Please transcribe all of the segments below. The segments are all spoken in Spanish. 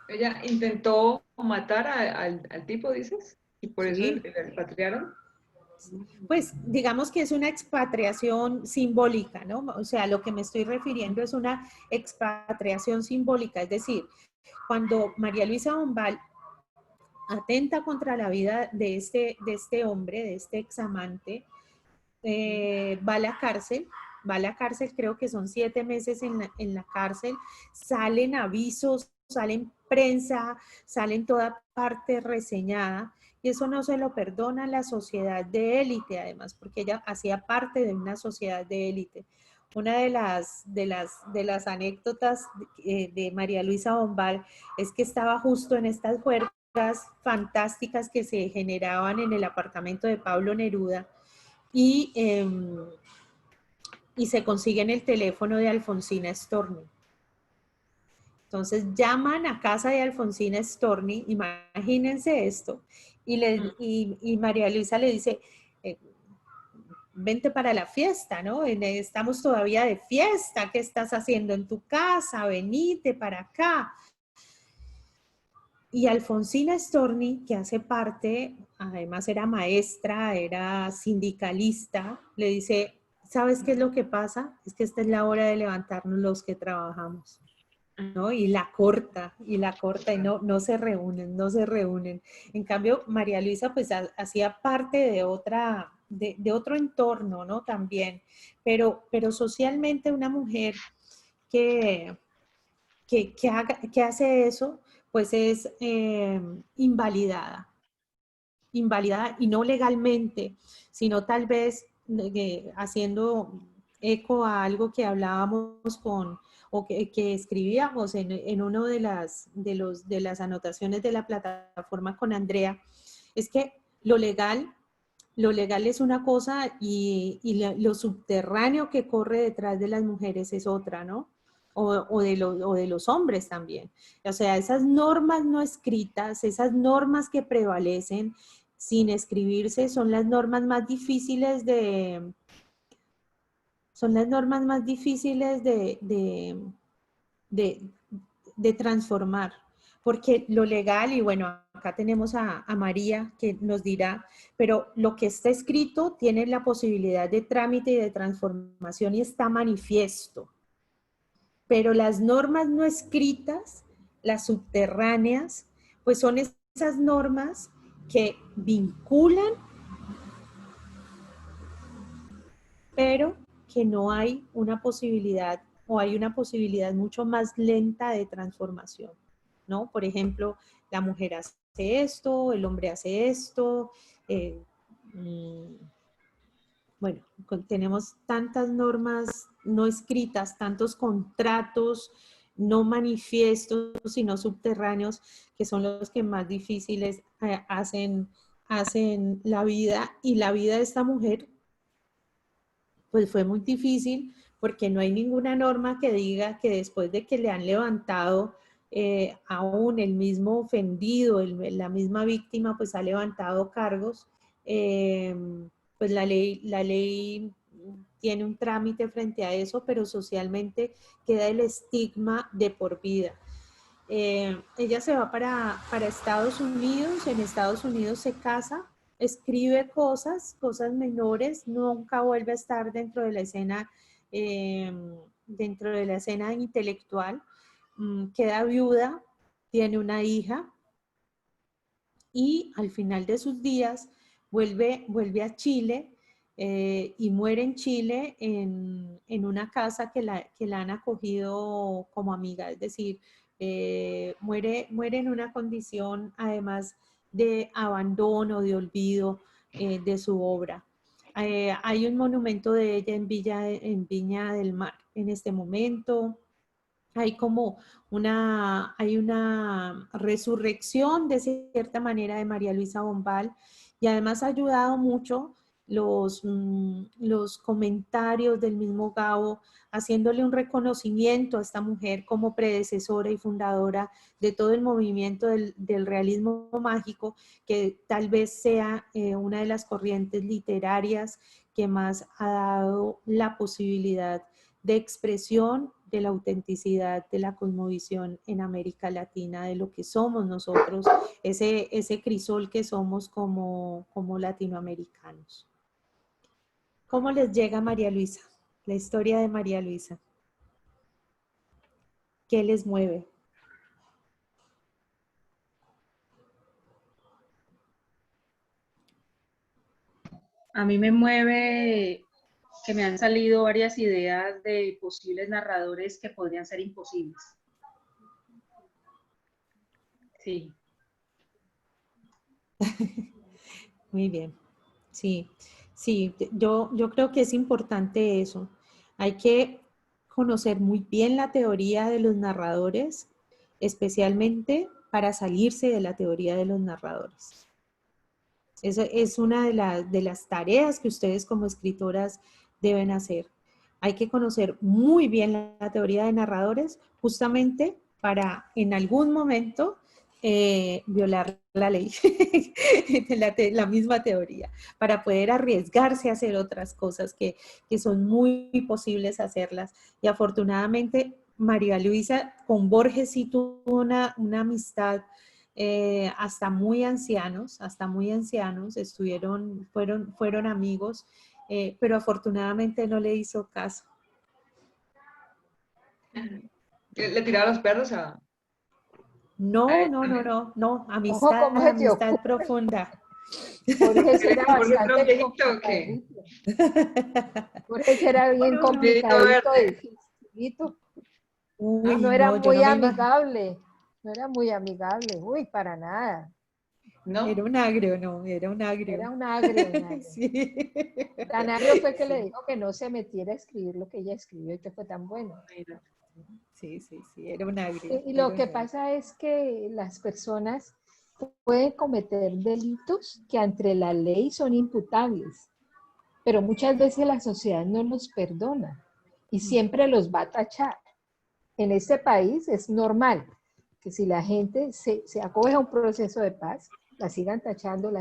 ella intentó matar al tipo, dices, y por eso Sí, le repatriaron. pues digamos que es una expatriación simbólica, ¿no? O sea, lo que me estoy refiriendo es una expatriación simbólica, es decir, cuando María Luisa Bombal atenta contra la vida de este hombre, de este examante, va a la cárcel, creo que son 7 meses en la cárcel, salen avisos, salen prensa, salen toda parte reseñada, y eso no se lo perdona la sociedad de élite, además, porque ella hacía parte de una sociedad de élite. Una de las anécdotas de María Luisa Bombal es que estaba justo en estas juergas fantásticas que se generaban en el apartamento de Pablo Neruda, y, y se consiguen el teléfono de Alfonsina Storni. Entonces llaman a casa de Alfonsina Storni, imagínense esto, y María Luisa le dice, eh, vente para la fiesta, ¿no? Estamos todavía de fiesta, ¿qué estás haciendo en tu casa? Venite para acá. Y Alfonsina Storni, que hace parte, además era maestra, era sindicalista, le dice, ¿sabes qué es lo que pasa? Es que esta es la hora de levantarnos los que trabajamos, ¿no? Y la corta, y no, no se reúnen, no se reúnen. En cambio, María Luisa pues hacía parte de otro entorno, ¿no? También, pero socialmente una mujer que, que hace eso, pues es invalidada, invalidada y no legalmente, sino tal vez haciendo eco a algo que hablábamos o que escribíamos en uno de las anotaciones de la plataforma con Andrea, es que lo legal, lo legal es una cosa lo subterráneo que corre detrás de las mujeres es otra, ¿no? O de los hombres también. O sea, esas normas no escritas, esas normas que prevalecen sin escribirse, son las normas más difíciles son las normas más difíciles de, de transformar, porque lo legal, y bueno, acá tenemos a María que nos dirá, pero lo que está escrito tiene la posibilidad de trámite y de transformación y está manifiesto, pero las normas no escritas, las subterráneas, pues son esas normas que vinculan, pero que no hay una posibilidad o hay una posibilidad mucho más lenta de transformación, ¿no? Por ejemplo, la mujer hace esto, el hombre hace esto, eh, mmm, bueno, tenemos tantas normas no escritas, tantos contratos no manifiestos, sino subterráneos, que son los que más difíciles hacen la vida, y la vida de esta mujer pues fue muy difícil porque no hay ninguna norma que diga que después de que le han levantado, aún el mismo ofendido, la misma víctima, pues ha levantado cargos, eh, pues la ley tiene un trámite frente a eso, pero socialmente queda el estigma de por vida. Ella se va para Estados Unidos, en Estados Unidos se casa, escribe cosas menores, nunca vuelve a estar eh, dentro de la escena intelectual, queda viuda, tiene una hija y al final de sus días vuelve a Chile, y muere en Chile en una casa que la han acogido como amiga, es decir, muere en una condición además de abandono, de olvido de su obra. Hay un monumento de ella en Viña del Mar en este momento. Hay como hay una resurrección de cierta manera de María Luisa Bombal, y además ha ayudado mucho los comentarios del mismo Gabo, haciéndole un reconocimiento a esta mujer como predecesora y fundadora de todo el movimiento del realismo mágico, que tal vez sea una de las corrientes literarias que más ha dado la posibilidad de expresión de la autenticidad de la cosmovisión en América Latina, de lo que somos nosotros, ese crisol que somos como latinoamericanos. ¿Cómo les llega María Luisa? La historia de María Luisa. ¿Qué les mueve? A mí me mueve que me han salido varias ideas de posibles narradores que podrían ser imposibles. Sí. Muy bien. Sí, sí, yo creo que es importante eso. Hay que conocer muy bien la teoría de los narradores, especialmente para salirse de la teoría de los narradores. Esa es una de las tareas que ustedes como escritoras deben hacer. Hay que conocer muy bien la teoría de narradores justamente para en algún momento violar la ley, la misma teoría, para poder arriesgarse a hacer otras cosas que son muy posibles hacerlas. Y afortunadamente María Luisa con Borges sí tuvo una amistad hasta muy ancianos, fueron amigos, pero afortunadamente no le hizo caso. ¿Le tiraba los perros a...? No, amistad, ¿Cómo se te amistad ocurre? profunda. Jorge sí era ¿Por qué otro bastante viejito o qué? complicadito. Jorge sí era bien No. complicadito, dificilito. Uy, No era no, yo muy no me imagino. amigable. No era muy amigable. Uy, para nada. ¿No? Era un agrio, no, era un agrio. Era un agrio, un agrio. Sí. Tan agrio fue que Sí. le dijo que no se metiera a escribir lo que ella escribió y que fue tan bueno. Sí, era un agrio. Y lo que pasa es que las personas pueden cometer delitos que ante la ley son imputables, pero muchas veces la sociedad no los perdona y siempre los va a tachar. En este país es normal que si la gente se acoge a un proceso de paz, la sigan tachando,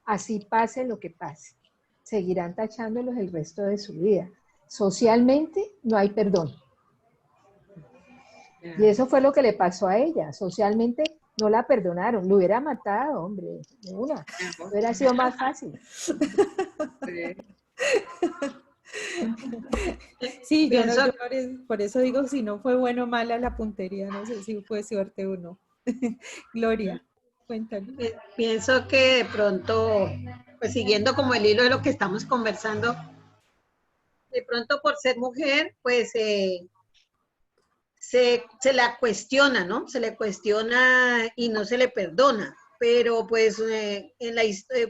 así pase lo que pase. Seguirán tachándolos el resto de su vida. Socialmente no hay perdón. Y eso fue lo que le pasó a ella. Socialmente no la perdonaron. Lo hubiera matado, hombre, de una. Hubiera sido más fácil. Sí, yo por eso digo, si no fue bueno o mala la puntería, no sé si fue suerte o no. Gloria, cuéntanos. Pienso que de pronto, pues siguiendo como el hilo de lo que estamos conversando, de pronto por ser mujer, pues se la cuestiona, ¿no? Se le cuestiona y no se le perdona. Pero pues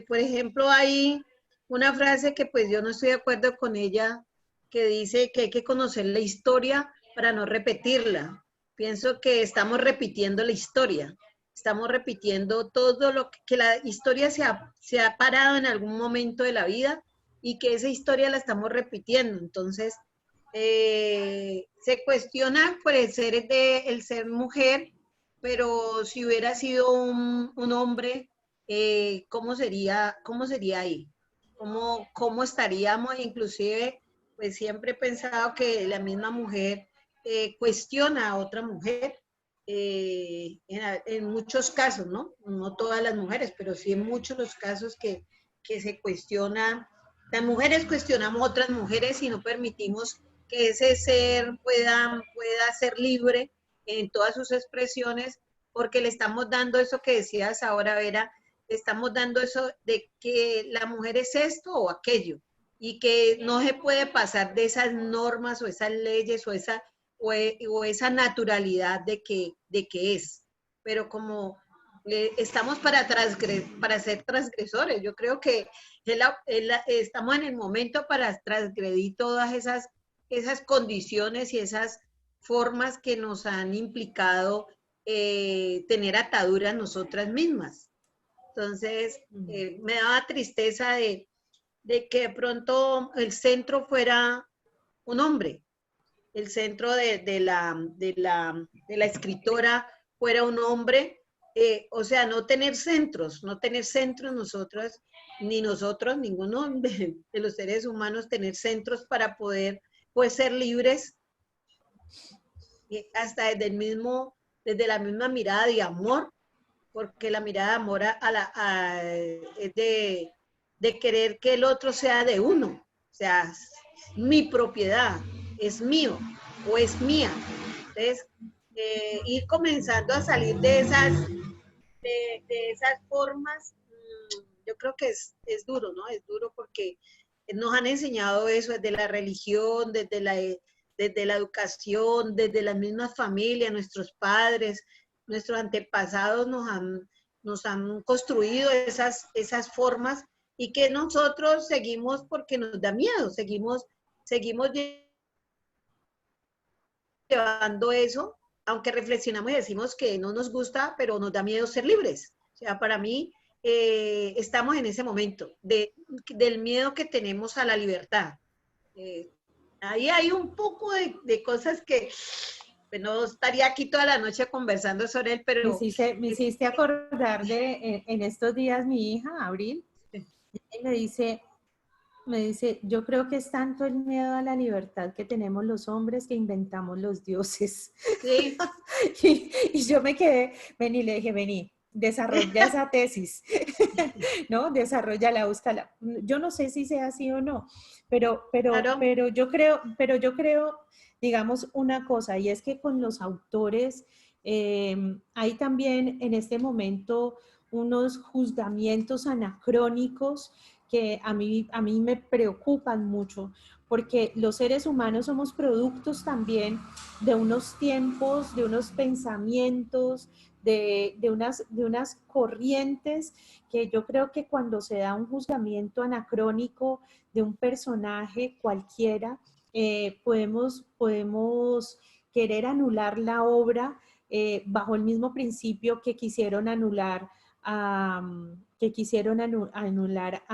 por ejemplo, hay una frase que pues yo no estoy de acuerdo con ella, que dice que hay que conocer la historia para no repetirla. Pienso que estamos repitiendo la historia. Estamos repitiendo todo lo que la historia se ha parado en algún momento de la vida y que esa historia la estamos repitiendo. Entonces, se cuestiona por el ser mujer, pero si hubiera sido un hombre, ¿cómo sería ahí? ¿Cómo estaríamos? Inclusive, pues siempre he pensado que la misma mujer cuestiona a otra mujer, en muchos casos, ¿no? No todas las mujeres, pero sí en muchos los casos que se cuestiona. Las mujeres cuestionamos a otras mujeres y no permitimos que ese ser pueda ser libre en todas sus expresiones, porque le estamos dando eso que decías ahora, Vera, le estamos dando eso de que la mujer es esto o aquello, y que no se puede pasar de esas normas o esas leyes o esa naturalidad de que es. Pero como estamos para ser transgresores, yo creo que estamos en el momento para transgredir todas esas condiciones y esas formas que nos han implicado tener ataduras nosotras mismas. Entonces, me daba tristeza de que de pronto el centro fuera un hombre, el centro de la escritora fuera un hombre, o sea, no tener centros nosotros, ni nosotros, ninguno de los seres humanos, tener centros para poder pues ser libres, hasta desde la misma mirada de amor, porque la mirada de amor es de querer que el otro sea de uno, o sea, mi propiedad, es mío o es mía. Entonces, ir comenzando a salir de esas formas, yo creo que es duro, ¿no? Es duro porque nos han enseñado eso desde la religión, desde la educación, desde las mismas familias, nuestros padres, nuestros antepasados nos han construido esas formas y que nosotros seguimos porque nos da miedo, seguimos llevando eso, aunque reflexionamos y decimos que no nos gusta, pero nos da miedo ser libres. O sea, para mí estamos en ese momento del miedo que tenemos a la libertad. Ahí hay un poco de cosas que pues, no estaría aquí toda la noche conversando sobre él, pero... Me hiciste acordar de, en estos días mi hija, Abril, me dice, yo creo que es tanto el miedo a la libertad que tenemos los hombres que inventamos los dioses. Sí. y yo me quedé, le dije, vení, desarrolla esa tesis, ¿no? Desarrollala, búscala. Yo no sé si sea así o no, pero yo creo, digamos, una cosa, y es que con los autores hay también en este momento unos juzgamientos anacrónicos que a mí me preocupan mucho, porque los seres humanos somos productos también de unos tiempos, de unos pensamientos, de unas corrientes que yo creo que cuando se da un juzgamiento anacrónico de un personaje cualquiera, podemos querer anular la obra bajo el mismo principio que quisieron anular a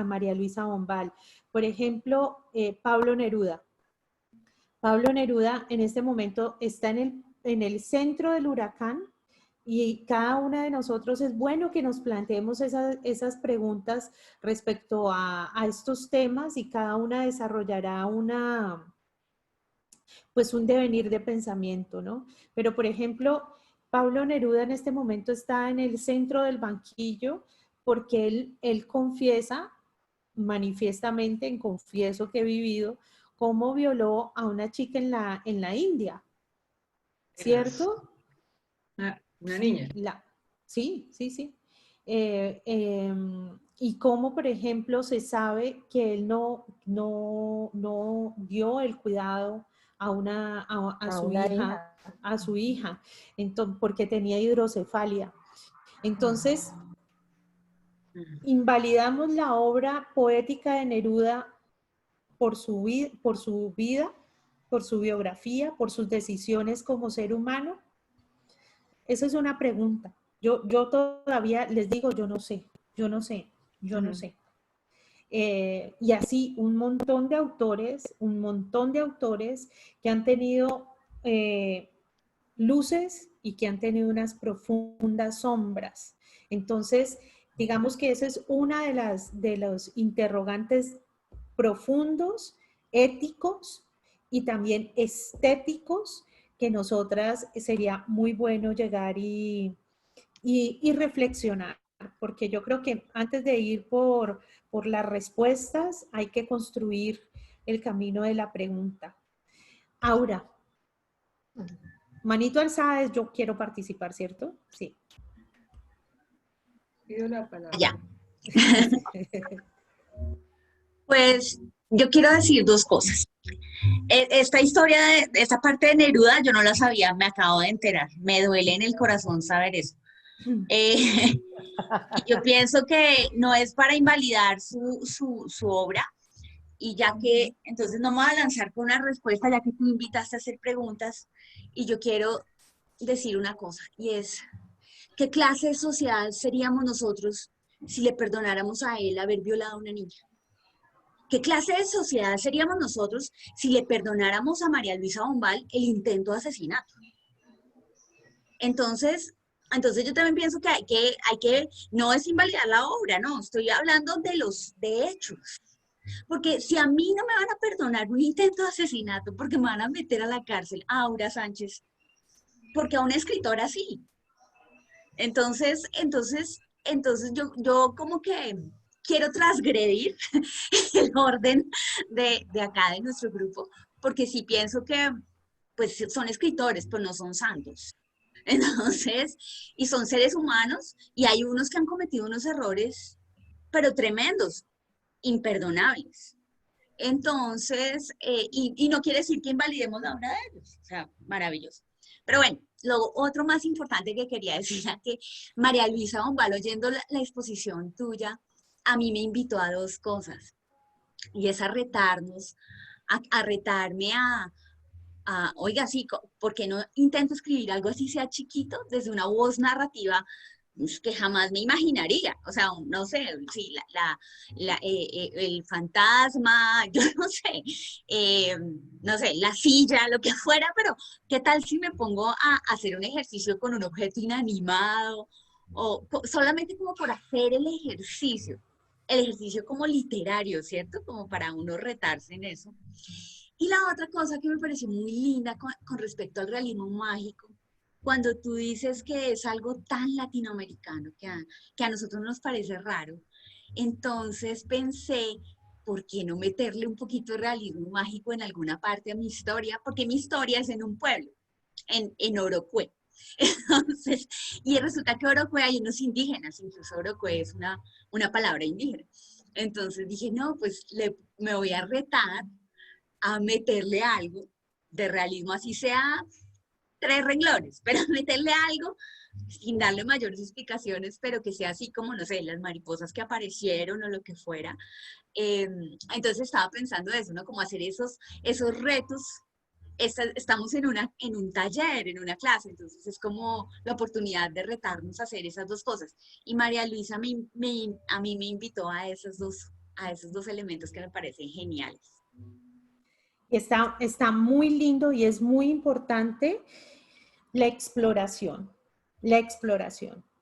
María Luisa Bombal. Por ejemplo, Pablo Neruda. Pablo Neruda en este momento está en el centro del huracán y cada una de nosotros es bueno que nos planteemos esas preguntas respecto a estos temas y cada una desarrollará pues un devenir de pensamiento, ¿no? Pero, por ejemplo, Pablo Neruda en este momento está en el centro del banquillo porque él confiesa manifiestamente, en Confieso que he vivido, cómo violó a una chica en la India, ¿cierto? Una niña. Sí. Y cómo, por ejemplo, se sabe que él no dio el cuidado a su hija, entonces, porque tenía hidrocefalia. Entonces, invalidamos la obra poética de Neruda por su vida, por su biografía, por sus decisiones como ser humano. Esa es una pregunta. Yo todavía les digo, yo no sé. Y así un montón de autores que han tenido luces y que han tenido unas profundas sombras. Entonces, digamos que esa es una de los interrogantes profundos, éticos y también estéticos que nosotras sería muy bueno llegar y reflexionar, porque yo creo que antes de ir por las respuestas hay que construir el camino de la pregunta. Aura, manito alzada es yo quiero participar, ¿cierto? Sí. Pido la palabra. Ya. Pues yo quiero decir dos cosas. Esta historia, esta parte de Neruda, yo no la sabía, me acabo de enterar. Me duele en el corazón saber eso. Yo pienso que no es para invalidar su obra, y ya que, entonces no me voy a lanzar con una respuesta, ya que tú me invitaste a hacer preguntas, y yo quiero decir una cosa, y es, ¿qué clase de sociedad seríamos nosotros si le perdonáramos a él haber violado a una niña? ¿Qué clase de sociedad seríamos nosotros si le perdonáramos a María Luisa Bombal el intento de asesinato? Entonces yo también pienso que hay que, no es invalidar la obra, no, estoy hablando de hechos. Porque si a mí no me van a perdonar un intento de asesinato porque me van a meter a la cárcel a Aura Sánchez, porque a una escritora sí. Entonces yo como que quiero transgredir el orden de acá de nuestro grupo, porque sí pienso que pues son escritores, pues no son santos. Entonces, y son seres humanos, y hay unos que han cometido unos errores, pero tremendos, imperdonables. Entonces, y no quiere decir que invalidemos la obra de ellos, o sea, maravilloso. Pero bueno, lo otro más importante que quería decir era que María Luisa Bombal, oyendo la exposición tuya, a mí me invitó a dos cosas, y es a retarnos, a retarme oiga, sí, ¿por qué no intento escribir algo así sea chiquito, desde una voz narrativa que jamás me imaginaría? O sea, no sé, sí, el fantasma, yo no sé, la silla, lo que fuera, pero ¿qué tal si me pongo a hacer un ejercicio con un objeto inanimado? O solamente como por hacer el ejercicio como literario, ¿cierto? Como para uno retarse en eso. Y la otra cosa que me pareció muy linda con respecto al realismo mágico, cuando tú dices que es algo tan latinoamericano que a nosotros nos parece raro, entonces pensé, ¿por qué no meterle un poquito de realismo mágico en alguna parte de mi historia? Porque mi historia es en un pueblo, en Orocue. Entonces, y resulta que Orocue hay unos indígenas, incluso Orocue es una palabra indígena. Entonces dije, no, pues me voy a retar a meterle algo de realismo, así sea 3 renglones, pero meterle algo sin darle mayores explicaciones, pero que sea así como, no sé, las mariposas que aparecieron o lo que fuera. Entonces estaba pensando eso, ¿no? Como hacer esos retos. Estamos en un taller, en una clase, entonces es como la oportunidad de retarnos a hacer esas dos cosas. Y María Luisa a mí me invitó a esos dos elementos que me parecen geniales. Está muy lindo y es muy importante la exploración,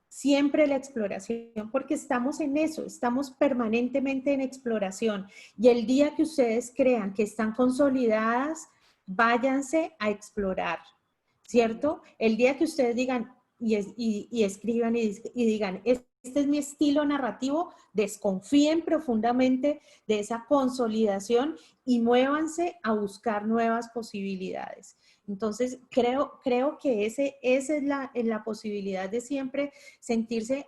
siempre la exploración, porque estamos en eso, estamos permanentemente en exploración. Y el día que ustedes crean que están consolidadas, váyanse a explorar, ¿cierto? El día que ustedes digan y escriban y digan, este es mi estilo narrativo, desconfíen profundamente de esa consolidación y muévanse a buscar nuevas posibilidades. Entonces, creo que esa es la posibilidad de siempre sentirse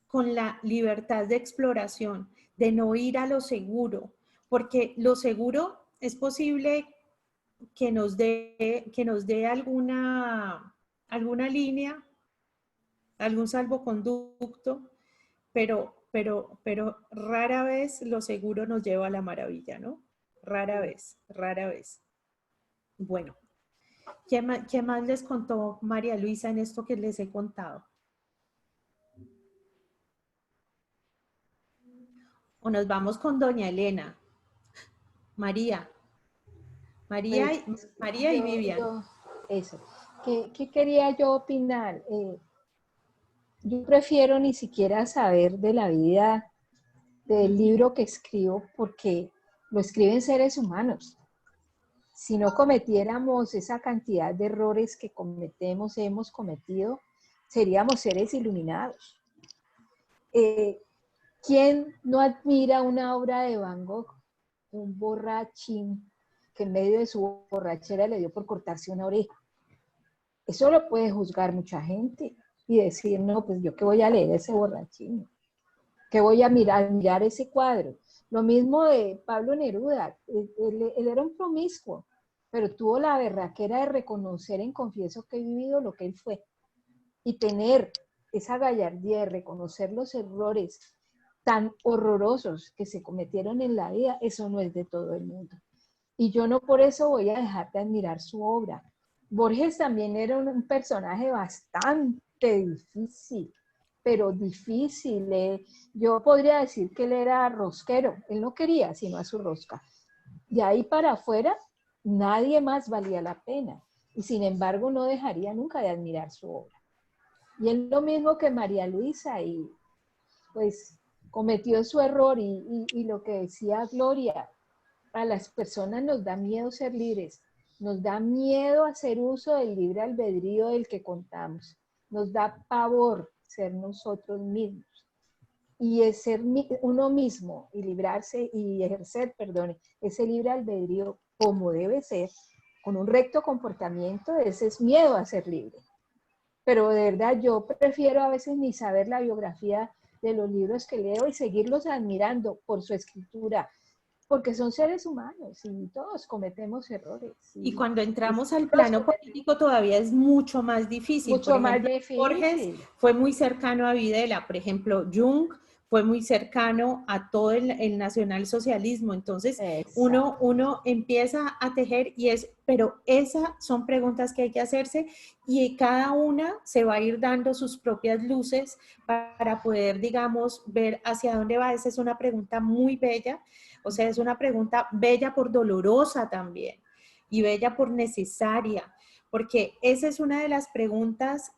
con la libertad de exploración, de no ir a lo seguro, porque lo seguro es posible que nos dé alguna línea, algún salvoconducto, pero rara vez lo seguro nos lleva a la maravilla, ¿no? Rara vez, rara vez. Bueno, ¿qué más les contó María Luisa en esto que les he contado? O nos vamos con doña Elena. María y Vivian. Eso. ¿Qué quería yo opinar? Yo prefiero ni siquiera saber de la vida del libro que escribo porque lo escriben seres humanos. Si no cometiéramos esa cantidad de errores que hemos cometido, seríamos seres iluminados. ¿Quién no admira una obra de Van Gogh? Un borrachín que en medio de su borrachera le dio por cortarse una oreja. Eso lo puede juzgar mucha gente y decir, no, pues yo qué voy a leer ese borrachín, qué voy a mirar ese cuadro. Lo mismo de Pablo Neruda, él era un promiscuo, pero tuvo la berraquera de reconocer en Confieso que he vivido lo que él fue y tener esa gallardía de reconocer los errores tan horrorosos que se cometieron en la vida, eso no es de todo el mundo. Y yo no por eso voy a dejar de admirar su obra. Borges también era un personaje bastante difícil, pero difícil. Yo podría decir que él era rosquero, él no quería sino a su rosca. De ahí para afuera, nadie más valía la pena. Y sin embargo, no dejaría nunca de admirar su obra. Y es lo mismo que María Luisa, y pues cometió su error y lo que decía Gloria, a las personas nos da miedo ser libres, nos da miedo hacer uso del libre albedrío del que contamos, nos da pavor ser nosotros mismos. Y es ser uno mismo y librarse y ejercer, perdón, ese libre albedrío como debe ser, con un recto comportamiento, ese es miedo a ser libre. Pero de verdad yo prefiero a veces ni saber la biografía de los libros que leo y seguirlos admirando por su escritura, porque son seres humanos y todos cometemos errores. Y cuando entramos al plano político todavía es mucho más difícil. Mucho más difícil. Borges fue muy cercano a Videla, por ejemplo, Jung fue muy cercano a todo el nacionalsocialismo. Entonces uno empieza a tejer pero esas son preguntas que hay que hacerse y cada una se va a ir dando sus propias luces para poder, digamos, ver hacia dónde va. Esa es una pregunta muy bella, o sea, es una pregunta bella por dolorosa también y bella por necesaria, porque esa es una de las preguntas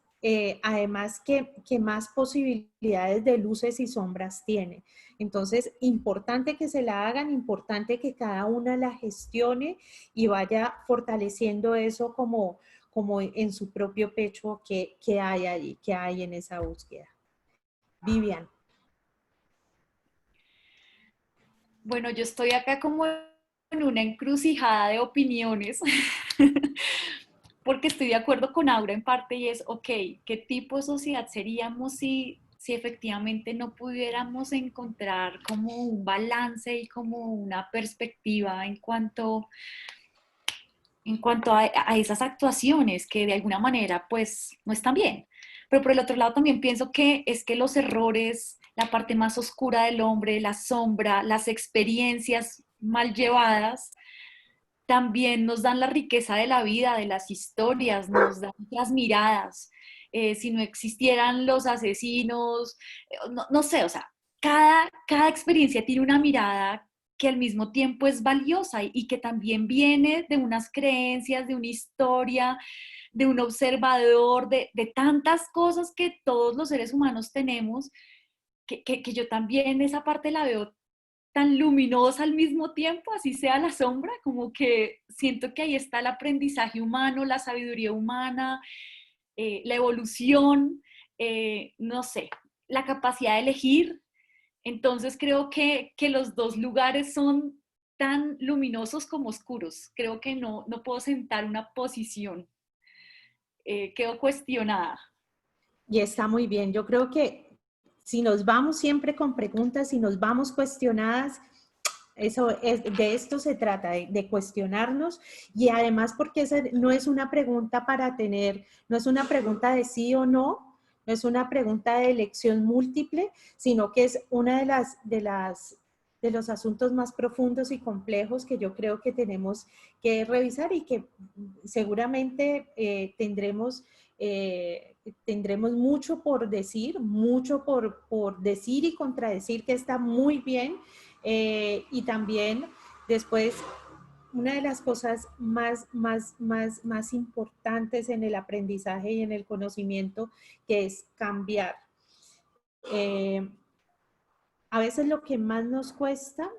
además que más posibilidades de luces y sombras tiene. Entonces, importante que se la hagan, importante que cada una la gestione y vaya fortaleciendo eso como en su propio pecho que hay allí, que hay en esa búsqueda. Vivian. Bueno, yo estoy acá como en una encrucijada de opiniones. Porque estoy de acuerdo con Aura en parte y es, ok, ¿qué tipo de sociedad seríamos si efectivamente no pudiéramos encontrar como un balance y como una perspectiva en cuanto a esas actuaciones que de alguna manera pues no están bien? Pero por el otro lado también pienso que es que los errores, la parte más oscura del hombre, la sombra, las experiencias mal llevadas, también nos dan la riqueza de la vida, de las historias, nos dan otras miradas. Si no existieran los asesinos, no sé, o sea, cada experiencia tiene una mirada que al mismo tiempo es valiosa y que también viene de unas creencias, de una historia, de un observador, de tantas cosas que todos los seres humanos tenemos, que yo también esa parte la veo tan luminosa al mismo tiempo, así sea la sombra, como que siento que ahí está el aprendizaje humano, la sabiduría humana, la evolución, no sé, la capacidad de elegir. Entonces creo que los dos lugares son tan luminosos como oscuros. Creo que no puedo sentar una posición. Quedo cuestionada. Y está muy bien. Yo creo que si nos vamos siempre con preguntas, si nos vamos cuestionadas, de esto se trata, de cuestionarnos y además porque esa no es una pregunta para tener, no es una pregunta de sí o no, no es una pregunta de elección múltiple, sino que es una de los asuntos más profundos y complejos que yo creo que tenemos que revisar y que seguramente tendremos mucho por decir, mucho por decir y contradecir, que está muy bien. Y también después, una de las cosas más importantes en el aprendizaje y en el conocimiento, que es cambiar. A veces lo que más nos cuesta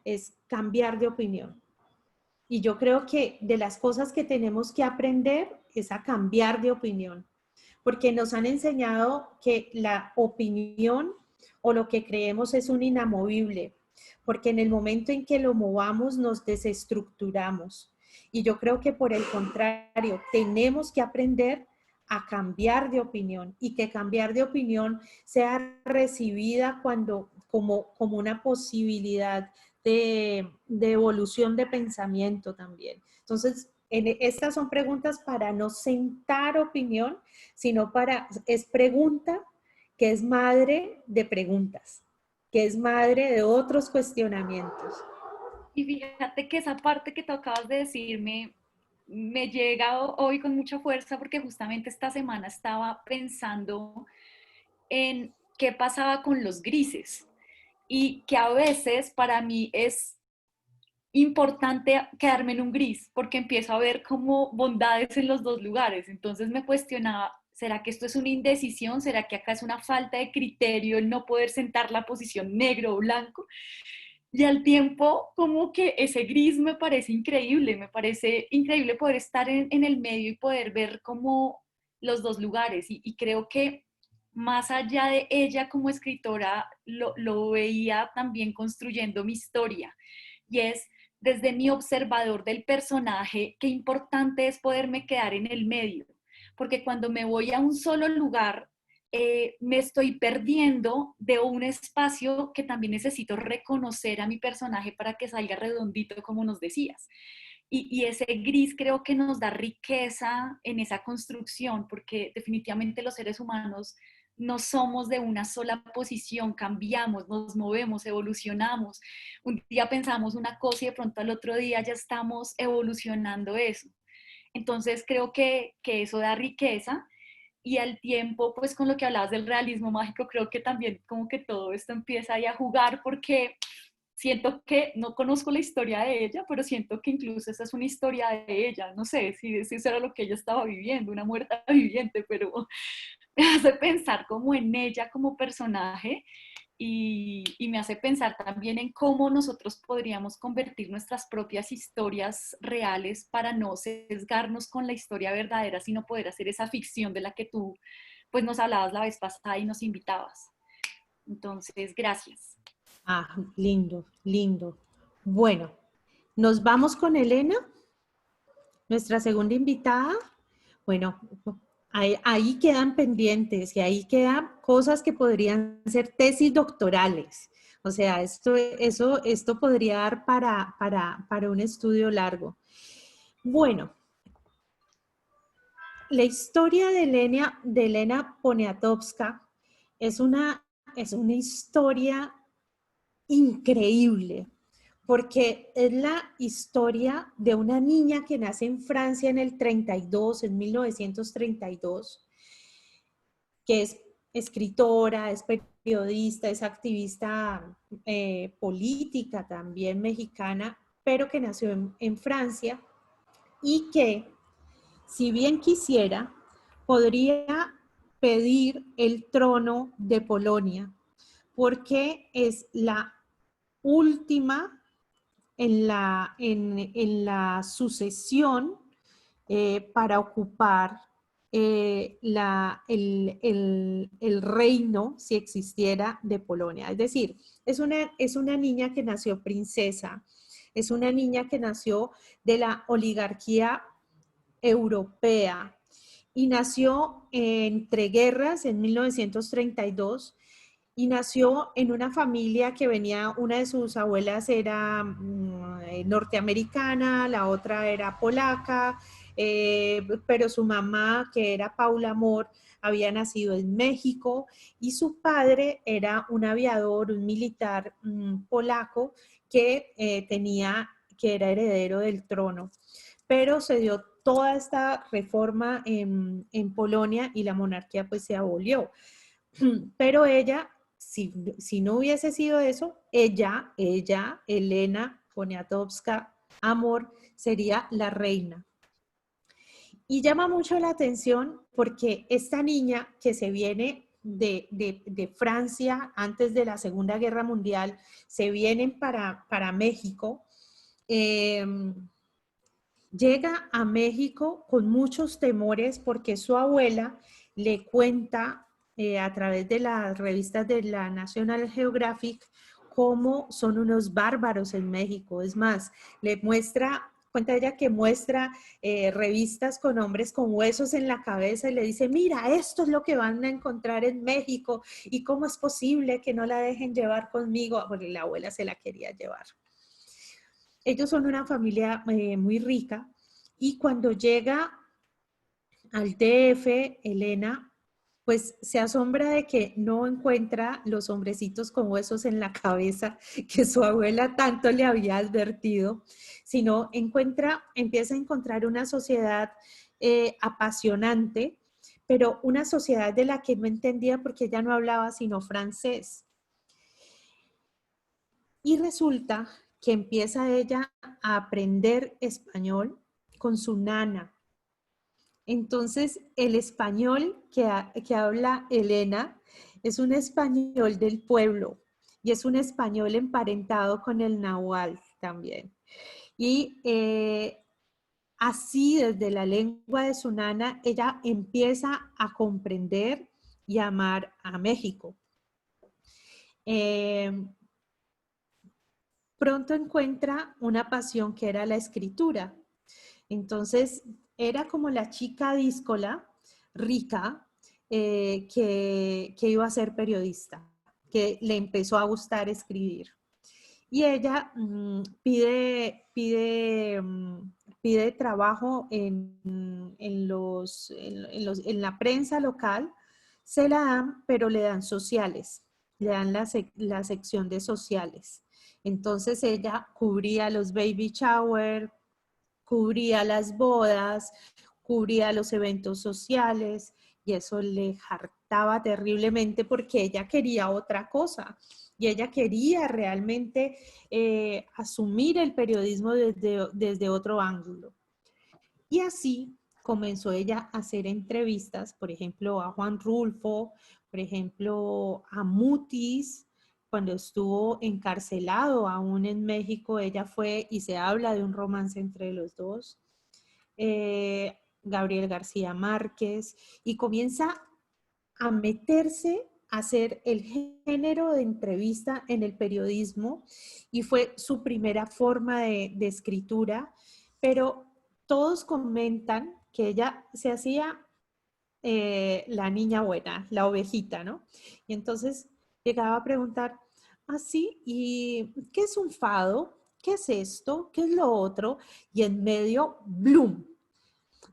es cambiar de opinión. Y yo creo que de las cosas que tenemos que aprender es a cambiar de opinión, porque nos han enseñado que la opinión o lo que creemos es un inamovible, porque en el momento en que lo movamos nos desestructuramos. Y yo creo que por el contrario, tenemos que aprender a cambiar de opinión y que cambiar de opinión sea recibida como una posibilidad de evolución de pensamiento también. Entonces, estas son preguntas para no sentar opinión, sino es pregunta que es madre de preguntas, que es madre de otros cuestionamientos. Y fíjate que esa parte que tú acabas de decirme me llega hoy con mucha fuerza porque justamente esta semana estaba pensando en qué pasaba con los grises y que a veces para mí es importante quedarme en un gris porque empiezo a ver como bondades en los dos lugares. Entonces me cuestionaba ¿Será que esto es una indecisión? ¿Será que acá es una falta de criterio el no poder sentar la posición negro o blanco? Y al tiempo, como que ese gris me parece increíble poder estar en el medio y poder ver como los dos lugares. Y creo que más allá de ella como escritora, lo veía también construyendo mi historia. Y es desde mi observador del personaje, qué importante es poderme quedar en el medio. Porque cuando me voy a un solo lugar, me estoy perdiendo de un espacio que también necesito reconocer a mi personaje para que salga redondito, como nos decías. Y ese gris creo que nos da riqueza en esa construcción, porque definitivamente los seres humanos no somos de una sola posición, cambiamos, nos movemos, evolucionamos. Un día pensamos una cosa y de pronto al otro día ya estamos evolucionando eso. Entonces creo que eso da riqueza y al tiempo, pues con lo que hablabas del realismo mágico, creo que también como que todo esto empieza ahí a jugar porque siento que no conozco la historia de ella, pero siento que incluso esa es una historia de ella. No sé si eso era lo que ella estaba viviendo, una muerta viviente, pero me hace pensar como en ella como personaje y me hace pensar también en cómo nosotros podríamos convertir nuestras propias historias reales para no sesgarnos con la historia verdadera, sino poder hacer esa ficción de la que tú pues nos hablabas la vez pasada y nos invitabas. Entonces, gracias. Ah, lindo, lindo. Bueno, nos vamos con Elena, nuestra segunda invitada. Bueno, ahí quedan pendientes y ahí quedan cosas que podrían ser tesis doctorales. O sea, esto podría dar para un estudio largo. Bueno, la historia de Elena Poniatowska es una historia increíble, porque es la historia de una niña que nace en Francia en el 32, en 1932, que es escritora, es periodista, es activista política también mexicana, pero que nació en Francia y que, si bien quisiera, podría pedir el trono de Polonia, porque es la última en la sucesión para ocupar el reino, si existiera, de Polonia. Es decir, es una niña que nació princesa, es una niña que nació de la oligarquía europea y nació entre guerras en 1932 y nació en una familia que venía, una de sus abuelas era norteamericana, la otra era polaca, pero su mamá, que era Paula Amor, había nacido en México y su padre era un aviador, un militar polaco que que era heredero del trono. Pero se dio toda esta reforma en Polonia y la monarquía pues se abolió. Pero ella, si no hubiese sido eso, ella, Elena Poniatowska Amor, sería la reina. Y llama mucho la atención porque esta niña que se viene de Francia antes de la Segunda Guerra Mundial, se vienen para México, llega a México con muchos temores porque su abuela le cuenta a través de las revistas de la National Geographic cómo son unos bárbaros en México. Es más, cuenta ella que muestra revistas con hombres con huesos en la cabeza y le dice, mira, esto es lo que van a encontrar en México y cómo es posible que no la dejen llevar conmigo, porque la abuela se la quería llevar. Ellos son una familia muy rica y cuando llega al DF, Elena, pues se asombra de que no encuentra los hombrecitos con huesos en la cabeza que su abuela tanto le había advertido, sino empieza a encontrar una sociedad apasionante, pero una sociedad de la que no entendía porque ella no hablaba sino francés. Y resulta que empieza ella a aprender español con su nana. Entonces, el español que habla Elena es un español del pueblo y es un español emparentado con el náhuatl también. Y así, desde la lengua de su nana, ella empieza a comprender y amar a México. Pronto encuentra una pasión que era la escritura. Entonces, era como la chica díscola, rica, que iba a ser periodista, que le empezó a gustar escribir. Y ella pide trabajo en la prensa local, se la dan, pero le dan sociales, le dan la sección de sociales. Entonces ella cubría los baby shower, cubría las bodas, cubría los eventos sociales y eso le hartaba terriblemente porque ella quería otra cosa y ella quería realmente asumir el periodismo desde otro ángulo. Y así comenzó ella a hacer entrevistas, por ejemplo, a Juan Rulfo, por ejemplo, a Mutis, cuando estuvo encarcelado aún en México, ella fue y se habla de un romance entre los dos. Gabriel García Márquez, y comienza a meterse a hacer el género de entrevista en el periodismo y fue su primera forma de escritura, pero todos comentan que ella se hacía la niña buena, la ovejita, ¿no? Y entonces llegaba a preguntar, ¿sí? ¿Y qué es un fado? ¿Qué es esto? ¿Qué es lo otro? Y en medio, ¡bloom!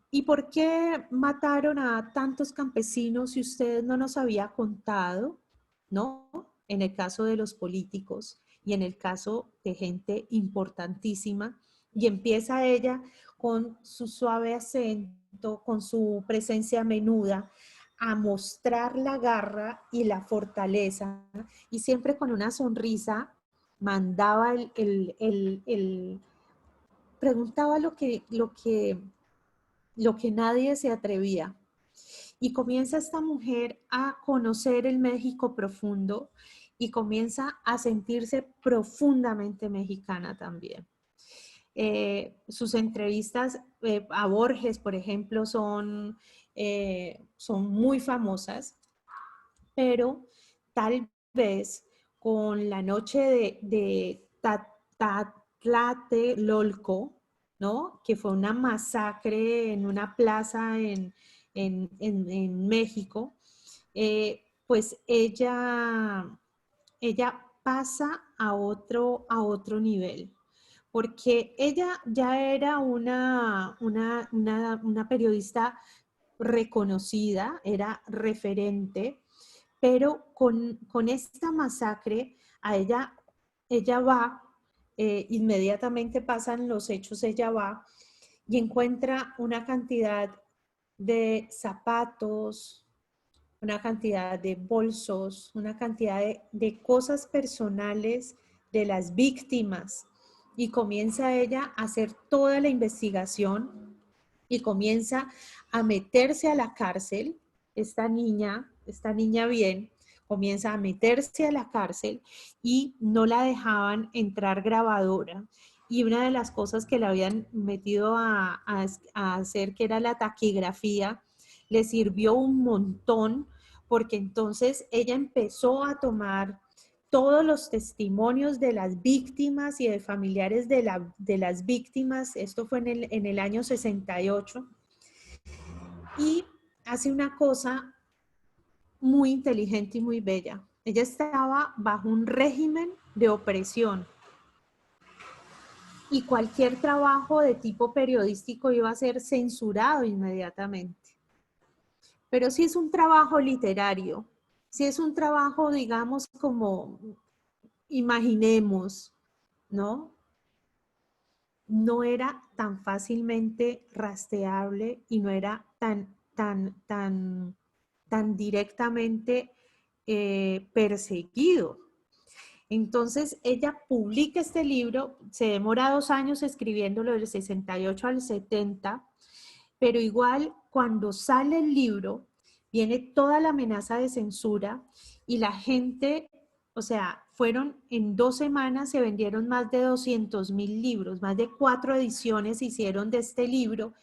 ¿Y por qué mataron a tantos campesinos si usted no nos había contado? ¿No? En el caso de los políticos y en el caso de gente importantísima. Y empieza ella con su suave acento, con su presencia menuda, a mostrar la garra y la fortaleza. Y siempre con una sonrisa mandaba preguntaba lo que nadie se atrevía. Y comienza esta mujer a conocer el México profundo y comienza a sentirse profundamente mexicana también. Sus entrevistas a Borges, por ejemplo, son muy famosas, pero tal vez con la noche de Tlatelolco, ¿no? Que fue una masacre en una plaza en México, pues ella pasa a otro nivel, porque ella ya era una periodista reconocida, era referente, pero con esta masacre a ella va, inmediatamente pasan los hechos, ella va y encuentra una cantidad de zapatos, una cantidad de bolsos, una cantidad de cosas personales de las víctimas y comienza ella a hacer toda la investigación y comienza a meterse a la cárcel, esta niña bien, comienza a meterse a la cárcel y no la dejaban entrar grabadora. Y una de las cosas que la habían metido a hacer, que era la taquigrafía, le sirvió un montón porque entonces ella empezó a tomar todos los testimonios de las víctimas y de familiares de las víctimas. Esto fue en el año 68. Y hace una cosa muy inteligente y muy bella. Ella estaba bajo un régimen de opresión y cualquier trabajo de tipo periodístico iba a ser censurado inmediatamente. Pero si es un trabajo literario, si es un trabajo, digamos, como imaginemos, ¿no? No era tan fácilmente rastreable y no era tan directamente perseguido. Entonces ella publica este libro, se demora 2 años escribiéndolo, del 68 al 70, pero igual cuando sale el libro, viene toda la amenaza de censura y la gente, o sea, en 2 semanas se vendieron más de 200.000 libros, más de 4 ediciones se hicieron de este libro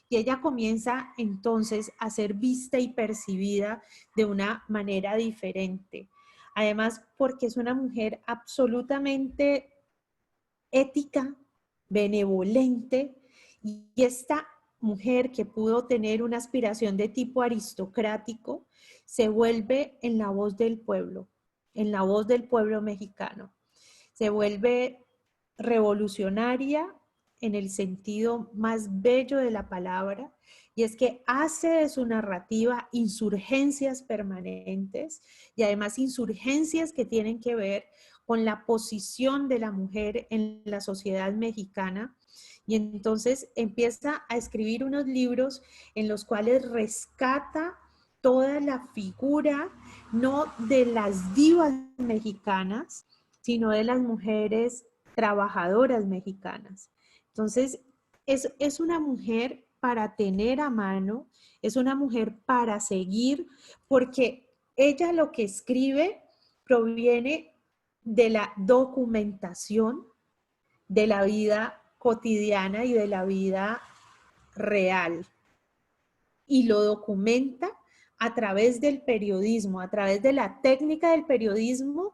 y ella comienza entonces a ser vista y percibida de una manera diferente. Además, porque es una mujer absolutamente ética, benevolente, y esta mujer que pudo tener una aspiración de tipo aristocrático se vuelve en la voz del pueblo, en la voz del pueblo mexicano. Se vuelve revolucionaria en el sentido más bello de la palabra, y es que hace de su narrativa insurgencias permanentes y además insurgencias que tienen que ver con la posición de la mujer en la sociedad mexicana. Y entonces empieza a escribir unos libros en los cuales rescata toda la figura, no de las divas mexicanas, sino de las mujeres trabajadoras mexicanas. Entonces, es una mujer para tener a mano, es una mujer para seguir, porque ella lo que escribe proviene de la documentación de la vida cotidiana y de la vida real. Y lo documenta a través del periodismo, a través de la técnica del periodismo,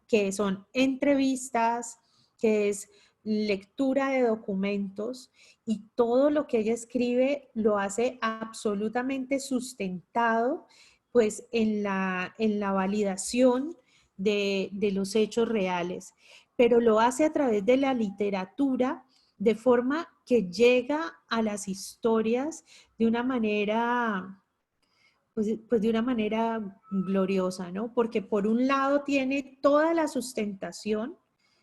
que son entrevistas, que es lectura de documentos, y todo lo que ella escribe lo hace absolutamente sustentado pues en la validación de los hechos reales, pero lo hace a través de la literatura de forma que llega a las historias de una manera, pues de una manera gloriosa, ¿no? Porque por un lado tiene toda la sustentación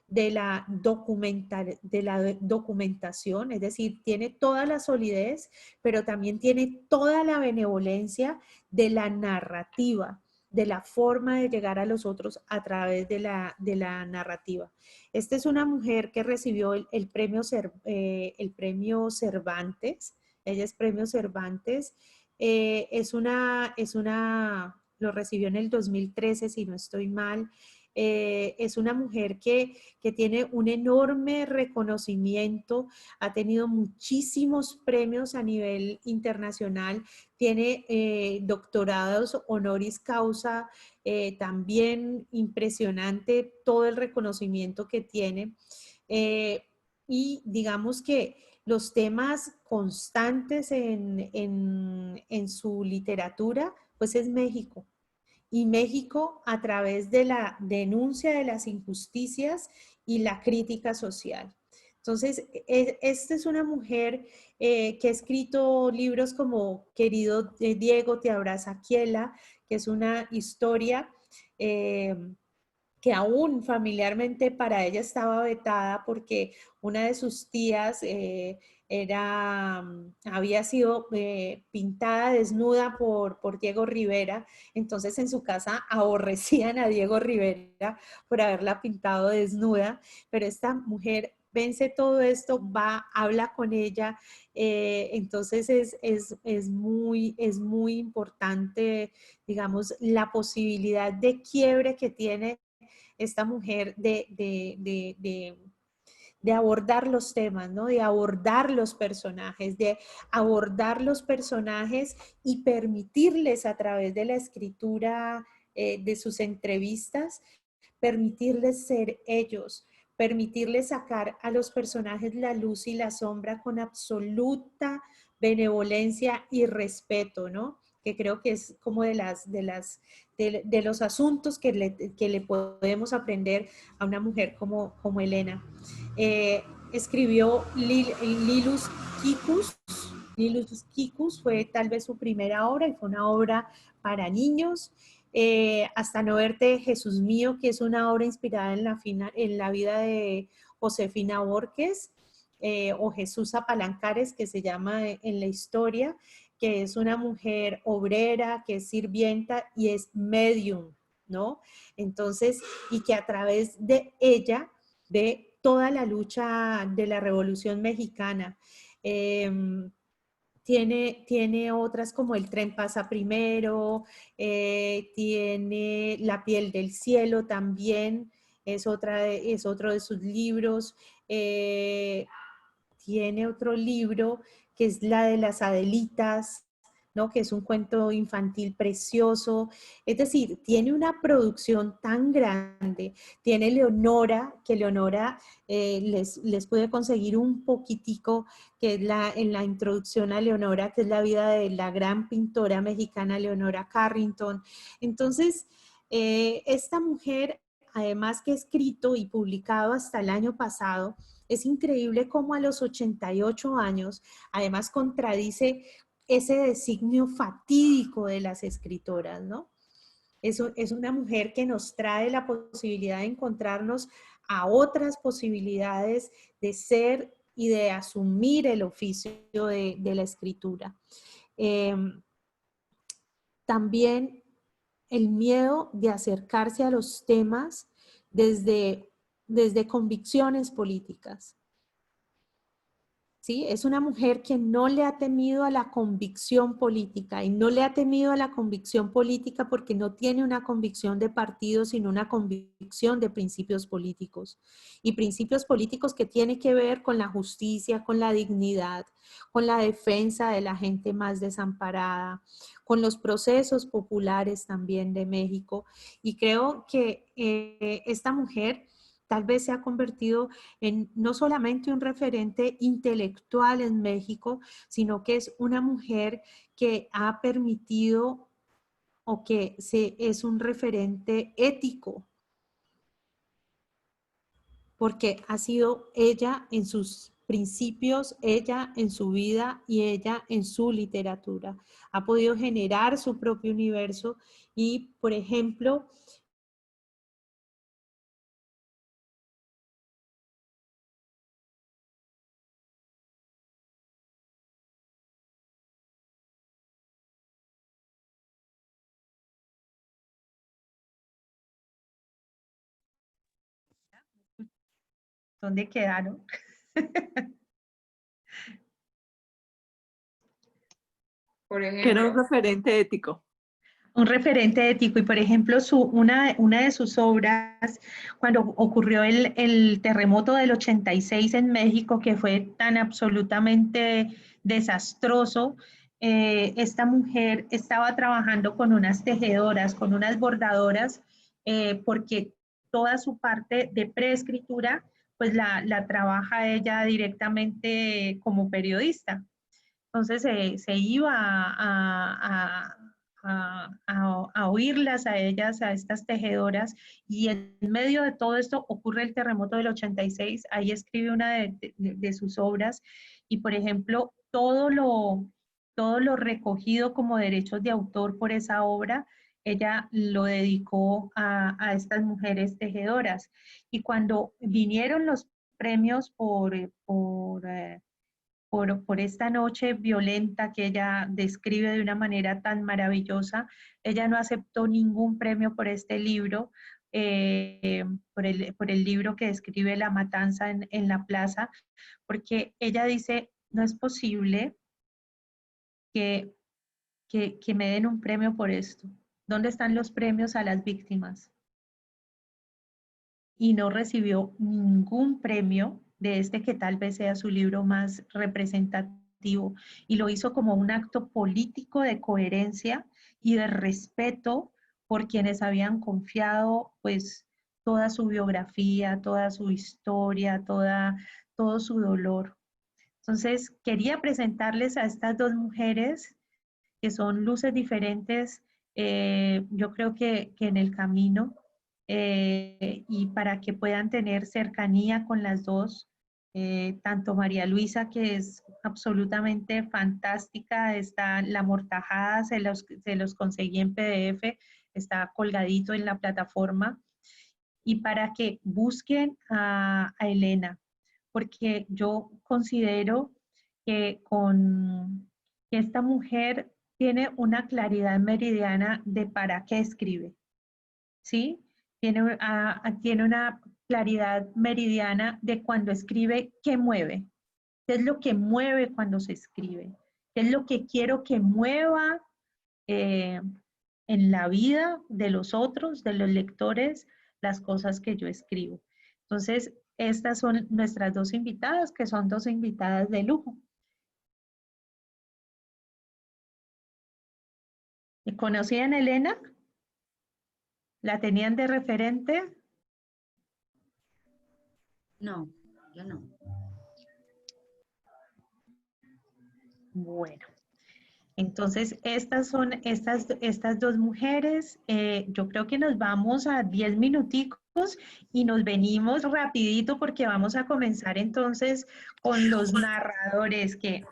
de la documentación, es decir, tiene toda la solidez, pero también tiene toda la benevolencia de la narrativa, de la forma de llegar a los otros a través de la narrativa. Esta es una mujer que recibió el premio Cervantes, ella es premio Cervantes, lo recibió en el 2013, si no estoy mal. Es una mujer que tiene un enorme reconocimiento, ha tenido muchísimos premios a nivel internacional, tiene doctorados honoris causa, también impresionante todo el reconocimiento que tiene. Y digamos que los temas constantes en su literatura, pues es México. Y México a través de la denuncia de las injusticias y la crítica social. Entonces, esta es una mujer que ha escrito libros como Querido Diego, te abraza Kiela, que es una historia que aún familiarmente para ella estaba vetada porque una de sus tías había sido pintada desnuda por Diego Rivera, entonces en su casa aborrecían a Diego Rivera por haberla pintado desnuda, pero esta mujer vence todo esto, habla con ella, entonces es muy importante, digamos, la posibilidad de quiebre que tiene esta mujer de abordar los temas, ¿no? De abordar los personajes, y permitirles a través de la escritura de sus entrevistas, permitirles ser ellos, permitirles sacar a los personajes la luz y la sombra con absoluta benevolencia y respeto, ¿no? Que creo que es como de los asuntos que le podemos aprender a una mujer como Elena. Escribió Lilus Kikus. Lilus Kikus fue tal vez su primera obra y fue una obra para niños. Hasta no verte, Jesús mío, que es una obra inspirada en la vida de Josefina Borges, o Jesús Apalancares, que se llama en la historia, que es una mujer obrera, que es sirvienta y es medium, ¿no? Entonces, y que a través de ella ve toda la lucha de la Revolución Mexicana. tiene otras como El tren pasa primero, tiene La piel del cielo también, es otro de sus libros. Tiene otro libro que es La de las Adelitas, ¿no? Que es un cuento infantil precioso. Es decir, tiene una producción tan grande. Tiene Leonora, que Leonora les pude conseguir un poquitico, que es en la introducción a Leonora, que es la vida de la gran pintora mexicana Leonora Carrington. Entonces, esta mujer, además que ha escrito y publicado hasta el año pasado, es increíble cómo a los 88 años, además contradice ese designio fatídico de las escritoras, ¿no? Eso es una mujer que nos trae la posibilidad de encontrarnos a otras posibilidades de ser y de asumir el oficio de la escritura. También el miedo de acercarse a los temas desde convicciones políticas. ¿Sí? Es una mujer que no le ha temido a la convicción política, y no le ha temido a la convicción política porque no tiene una convicción de partido, sino una convicción de principios políticos. Y principios políticos que tienen que ver con la justicia, con la dignidad, con la defensa de la gente más desamparada, con los procesos populares también de México. Y creo que esta mujer tal vez se ha convertido en no solamente un referente intelectual en México, sino que es una mujer que ha permitido o que es un referente ético, porque ha sido ella en sus principios, ella en su vida y ella en su literatura. Ha podido generar su propio universo y, por ejemplo, ¿dónde quedaron? Por Que era un ejemplo, referente ético. Un referente ético. Y por ejemplo, una de sus obras, cuando ocurrió el terremoto del 86 en México, que fue tan absolutamente desastroso, esta mujer estaba trabajando con unas tejedoras, con unas bordadoras, porque toda su parte de preescritura, pues la trabaja ella directamente como periodista. Entonces se iba a oírlas a ellas, a estas tejedoras, y en medio de todo esto ocurre el terremoto del 86, ahí escribe una de sus obras, y por ejemplo, todo lo recogido como derechos de autor por esa obra, ella lo dedicó a estas mujeres tejedoras. Y cuando vinieron los premios por esta noche violenta que ella describe de una manera tan maravillosa, ella no aceptó ningún premio por este libro, por el libro que describe la matanza en la plaza, porque ella dice, no es posible que me den un premio por esto. ¿Dónde están los premios a las víctimas? Y no recibió ningún premio de este que tal vez sea su libro más representativo, y lo hizo como un acto político de coherencia y de respeto por quienes habían confiado pues toda su biografía, toda su historia, todo su dolor. Entonces quería presentarles a estas dos mujeres que son luces diferentes, yo creo que en el camino, y para que puedan tener cercanía con las dos, tanto María Luisa, que es absolutamente fantástica, está La Mortajada, se los conseguí en PDF, está colgadito en la plataforma, y para que busquen a Elena, porque yo considero que que esta mujer tiene una claridad meridiana de para qué escribe, ¿sí? Tiene una claridad meridiana de cuando escribe, qué mueve, qué es lo que mueve cuando se escribe, ¿Qué es lo que quiero que mueva en la vida de los otros, de los lectores, las cosas que yo escribo? Entonces, estas son nuestras dos invitadas, que son dos invitadas de lujo. ¿Conocían a Elena? ¿La tenían de referente? No, yo no. Bueno, entonces estas son estas dos mujeres. Yo creo que nos vamos a 10 minuticos y nos venimos rapidito porque vamos a comenzar entonces con los narradores, que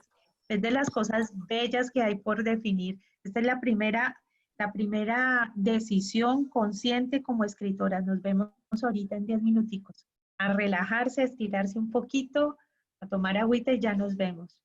es de las cosas bellas que hay por definir. Esta es la primera decisión consciente como escritora. Nos vemos ahorita en 10 minuticos. A relajarse, a estirarse un poquito, a tomar agüita y ya nos vemos.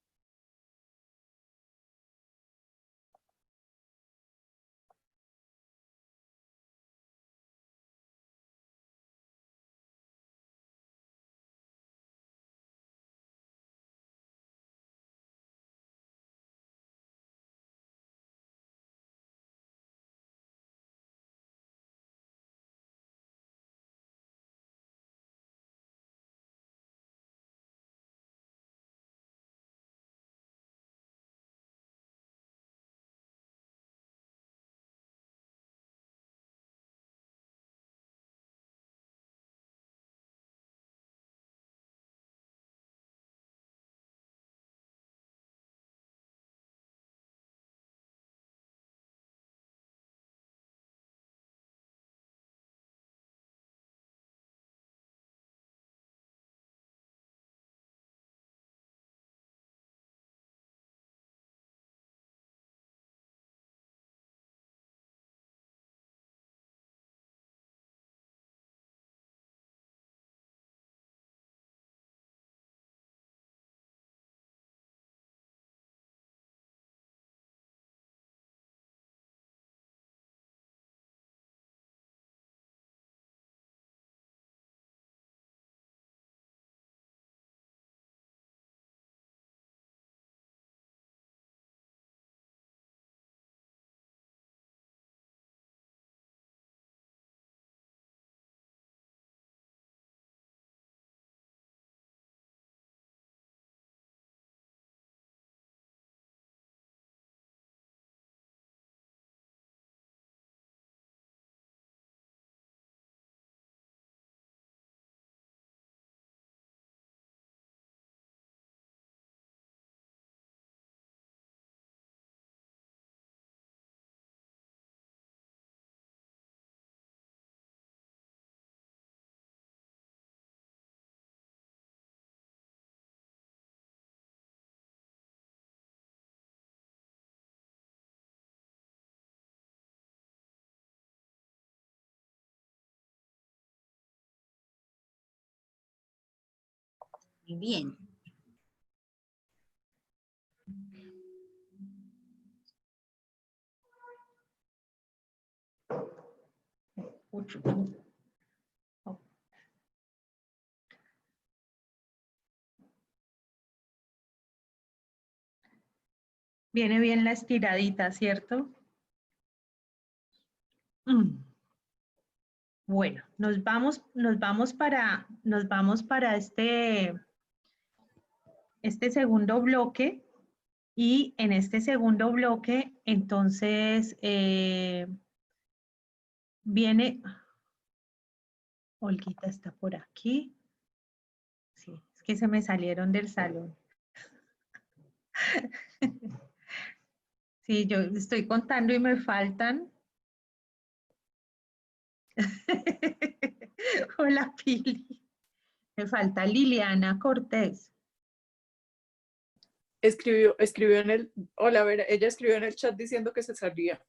Muy bien. Viene bien la estiradita, ¿cierto? Bueno, nos vamos para este segundo bloque, y en este segundo bloque entonces viene, Olguita está por aquí. Sí, es que se me salieron del salón. Sí, yo estoy contando y me faltan. Hola, Pili. Me falta Liliana Cortés. Escribió en el, hola, a ver, ella escribió en el chat diciendo que se salía.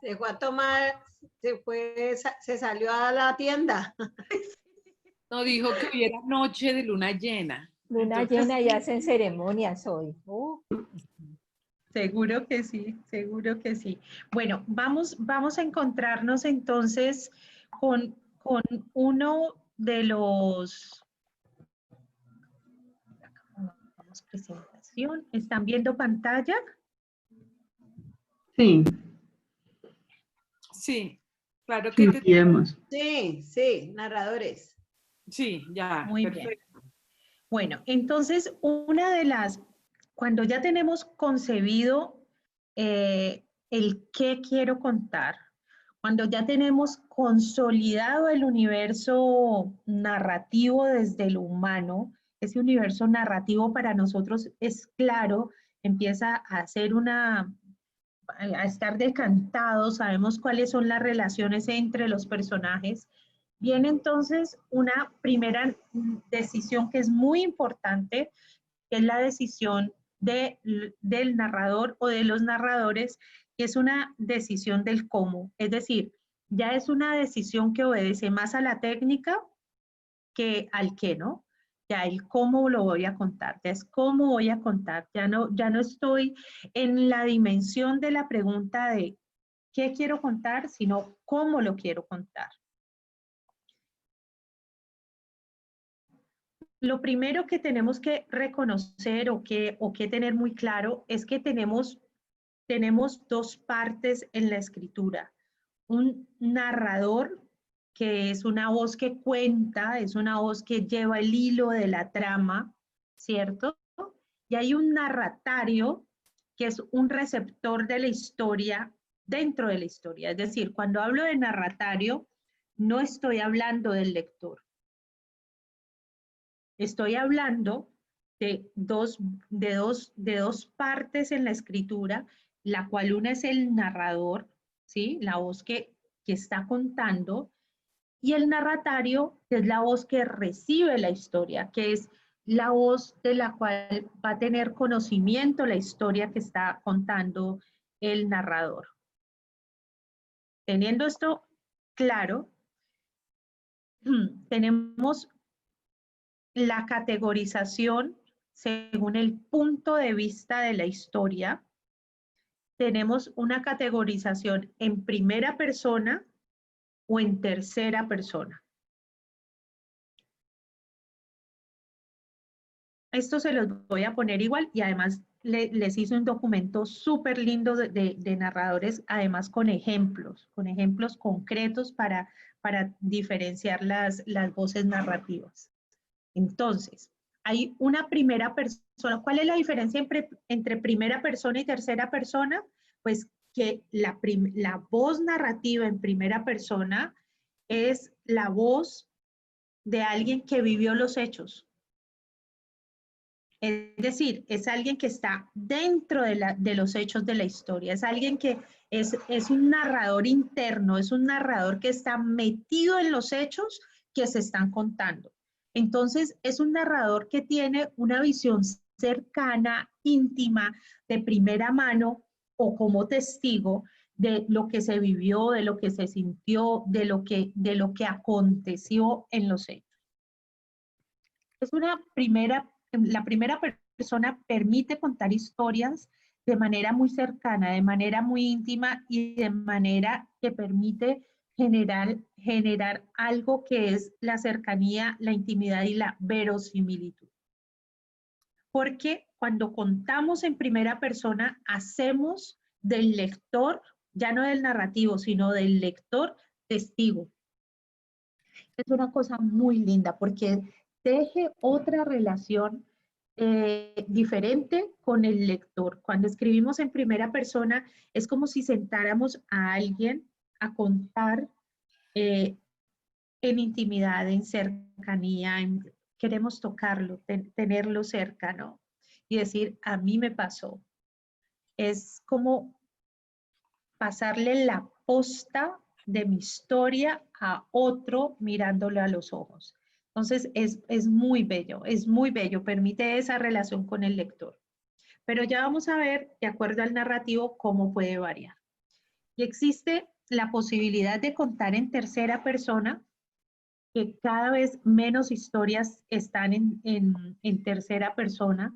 Se fue a tomar, se salió a la tienda. No, dijo que hoy era noche de luna llena. Luna llena y hacen ceremonias hoy. Seguro que sí, seguro que sí. Bueno, vamos a encontrarnos entonces con uno de los... hagamos presentación. ¿Están viendo pantalla? Sí, Sí, claro sí, que aquí vemos. Sí, sí, narradores. sí, ya, Muy bien. perfecto. Bueno, entonces una de las, cuando ya tenemos concebido el qué quiero contar, cuando ya tenemos consolidado el universo narrativo desde lo humano, ese universo narrativo para nosotros es claro, empieza a hacer a estar decantado, sabemos cuáles son las relaciones entre los personajes. Viene entonces una primera decisión que es muy importante, que es la decisión del narrador o de los narradores, que es una decisión del cómo. Es decir, ya es una decisión que obedece más a la técnica que al qué, ¿no? Ya el cómo lo voy a contar, ya es cómo voy a contar, ya no estoy en la dimensión de la pregunta de qué quiero contar, sino cómo lo quiero contar. Lo primero que tenemos que reconocer o que tener muy claro es que tenemos dos partes en la escritura. Un narrador, que es una voz que cuenta, es una voz que lleva el hilo de la trama, ¿cierto? Y hay un narratario, que es un receptor de la historia dentro de la historia. Es decir, cuando hablo de narratario, no estoy hablando del lector. Estoy hablando de dos partes en la escritura, la cual una es el narrador, ¿sí? La voz que está contando, y el narratario, que es la voz que recibe la historia, que es la voz de la cual va a tener conocimiento la historia que está contando el narrador. Teniendo esto claro, tenemos la categorización según el punto de vista de la historia. Tenemos una categorización en primera persona o en tercera persona. Esto se los voy a poner igual y además les hice un documento súper lindo de narradores, además con ejemplos concretos para diferenciar las voces narrativas. Entonces, hay una primera persona. ¿Cuál es la diferencia entre primera persona y tercera persona? Pues que la voz narrativa en primera persona es la voz de alguien que vivió los hechos. Es decir, es alguien que está dentro de los hechos de la historia, es alguien que es un narrador interno, es un narrador que está metido en los hechos que se están contando. Entonces, es un narrador que tiene una visión cercana, íntima, de primera mano o como testigo de lo que se vivió, de lo que se sintió, de lo que aconteció en los hechos. Es la primera persona permite contar historias de manera muy cercana, de manera muy íntima y de manera que permite generar algo que es la cercanía, la intimidad y la verosimilitud. Porque cuando contamos en primera persona, hacemos del lector, ya no del narrativo, sino del lector, testigo. Es una cosa muy linda porque teje otra relación diferente con el lector. Cuando escribimos en primera persona, es como si sentáramos a alguien a contar en intimidad, en cercanía, queremos tocarlo, tenerlo cerca, ¿no? Y decir, a mí me pasó. Es como pasarle la posta de mi historia a otro mirándole a los ojos. Entonces es muy bello, permite esa relación con el lector. Pero ya vamos a ver, de acuerdo al narrativo, cómo puede variar. Y existe la posibilidad de contar en tercera persona, que cada vez menos historias están en tercera persona,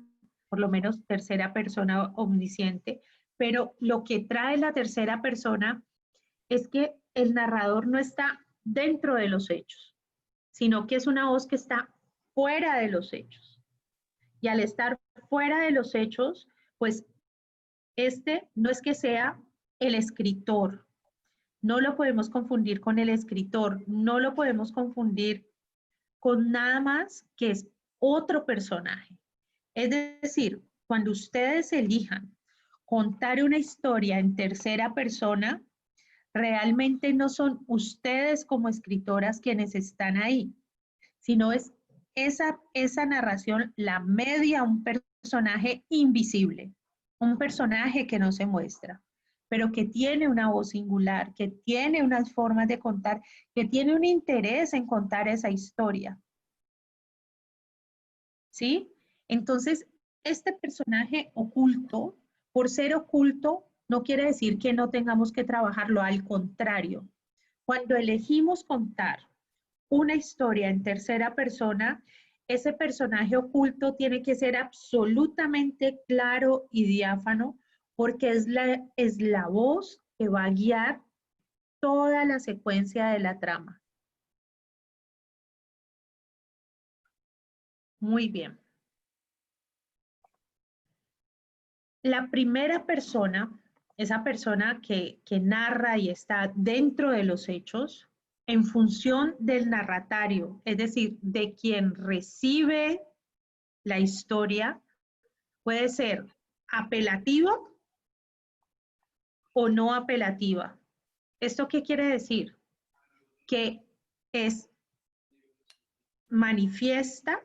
por lo menos tercera persona omnisciente, pero lo que trae la tercera persona es que el narrador no está dentro de los hechos, sino que es una voz que está fuera de los hechos. Y al estar fuera de los hechos, pues este no es que sea el escritor, no lo podemos confundir con el escritor, no lo podemos confundir con nada más que es otro personaje. Es decir, cuando ustedes elijan contar una historia en tercera persona, realmente no son ustedes como escritoras quienes están ahí, sino es esa narración la media un personaje invisible, un personaje que no se muestra, pero que tiene una voz singular, que tiene unas formas de contar, que tiene un interés en contar esa historia. ¿Sí? Entonces, este personaje oculto, por ser oculto, no quiere decir que no tengamos que trabajarlo, al contrario. Cuando elegimos contar una historia en tercera persona, ese personaje oculto tiene que ser absolutamente claro y diáfano porque es la voz que va a guiar toda la secuencia de la trama. Muy bien. La primera persona, esa persona que narra y está dentro de los hechos, en función del narratario, es decir, de quien recibe la historia, puede ser apelativa o no apelativa. ¿Esto qué quiere decir? Que es manifiesta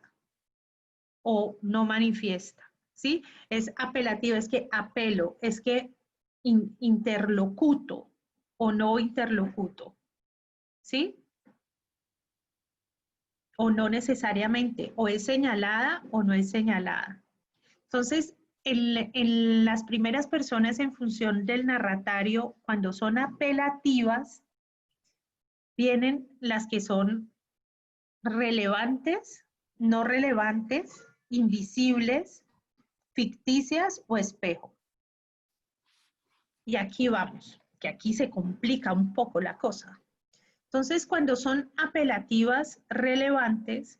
o no manifiesta, ¿sí? Es apelativa, es que apelo, es que interlocuto o no interlocuto, ¿sí? O no necesariamente, o es señalada o no es señalada. Entonces, en las primeras personas en función del narratario, cuando son apelativas, vienen las que son relevantes, no relevantes, invisibles, ficticias o espejo. Y aquí vamos, que aquí se complica un poco la cosa. Entonces, cuando son apelativas relevantes,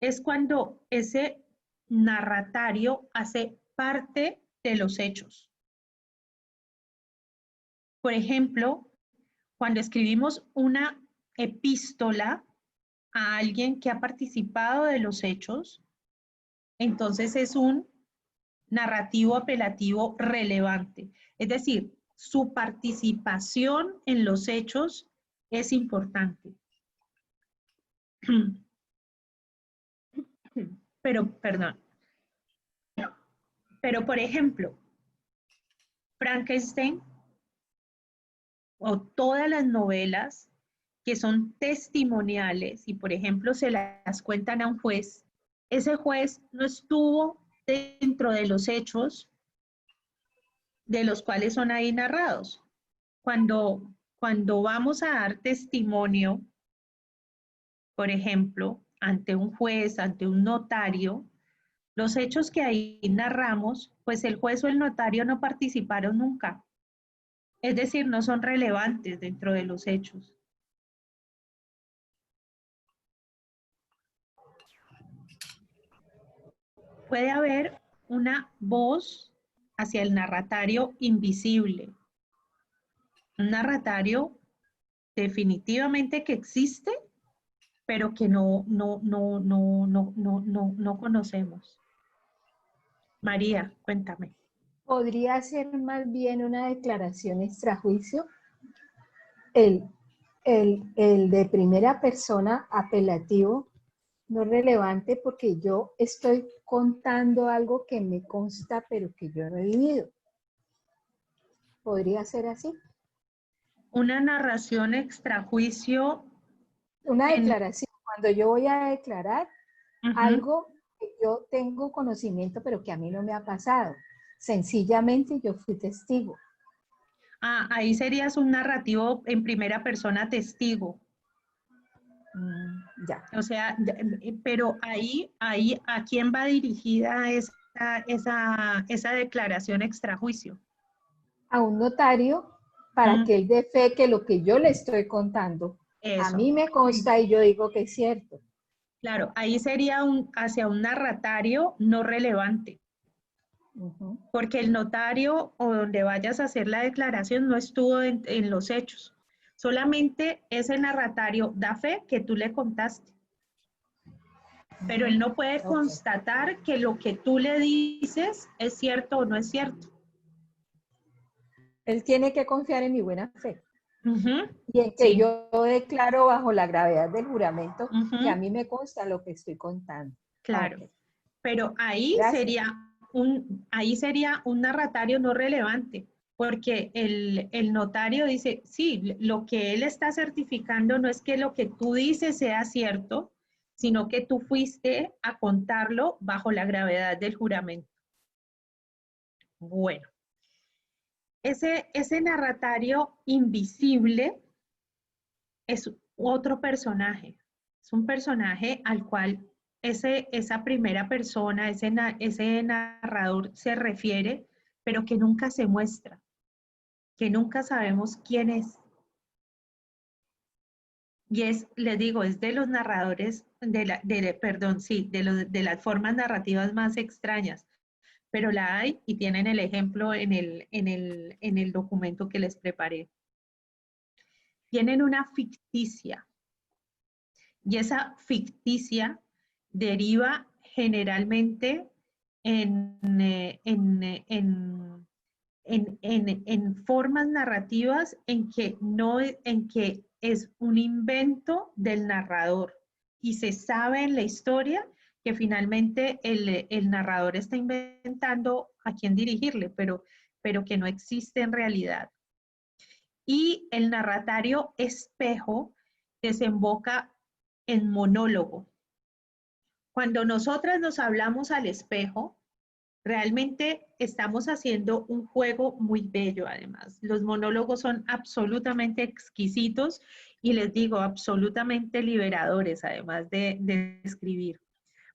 es cuando ese narratario hace parte de los hechos. Por ejemplo, cuando escribimos una epístola a alguien que ha participado de los hechos, entonces es un narrativo apelativo relevante. Es decir, su participación en los hechos es importante. Pero, por ejemplo, Frankenstein o todas las novelas que son testimoniales y, por ejemplo, se las cuentan a un juez, ese juez no estuvo dentro de los hechos de los cuales son ahí narrados. Cuando vamos a dar testimonio, por ejemplo, ante un juez, ante un notario, los hechos que ahí narramos, pues el juez o el notario no participaron nunca. Es decir, no son relevantes dentro de los hechos. Puede haber una voz hacia el narratario invisible. Un narratario definitivamente que existe, pero que no conocemos. María, cuéntame. ¿Podría ser más bien una declaración extrajuicio? El de primera persona apelativo no es relevante porque yo estoy contando algo que me consta pero que yo no he vivido. ¿Podría ser así? Una narración extrajuicio. Una declaración, cuando yo voy a declarar algo que yo tengo conocimiento pero que a mí no me ha pasado. Sencillamente yo fui testigo. Ah, ahí serías un narrativo en primera persona testigo. Ya. O sea, pero ahí, ¿a quién va dirigida esa declaración extrajuicio? A un notario para que él dé fe que lo que yo le estoy contando, a mí me consta y yo digo que es cierto. Claro, ahí sería hacia un narratario no relevante, porque el notario o donde vayas a hacer la declaración no estuvo en los hechos. Solamente ese narratario da fe que tú le contaste. Pero él no puede constatar que lo que tú le dices es cierto o no es cierto. Él tiene que confiar en mi buena fe. Ujú, Y en que sí. yo declaro bajo la gravedad del juramento que a Ujú, mí me consta lo que estoy contando. claro. Ok, Pero ahí gracias. sería un narratario no relevante, porque el notario dice, sí, lo que él está certificando no es que lo que tú dices sea cierto, sino que tú fuiste a contarlo bajo la gravedad del juramento. Bueno, ese narratario invisible es otro personaje. Es un personaje al cual esa primera persona, ese narrador se refiere, pero que nunca se muestra, que nunca sabemos quién es. Y les digo, es de los narradores, perdón, sí, de las formas narrativas más extrañas, pero la hay y tienen el ejemplo en el documento que les preparé. Tienen una ficticia, y esa ficticia deriva generalmente en formas narrativas en que es un invento del narrador y se sabe en la historia que finalmente el narrador está inventando a quién dirigirle, pero que no existe en realidad. Y el narratario espejo desemboca en monólogo. Cuando nosotras nos hablamos al espejo, realmente estamos haciendo un juego muy bello además. Los monólogos son absolutamente exquisitos y les digo, absolutamente liberadores además de escribir.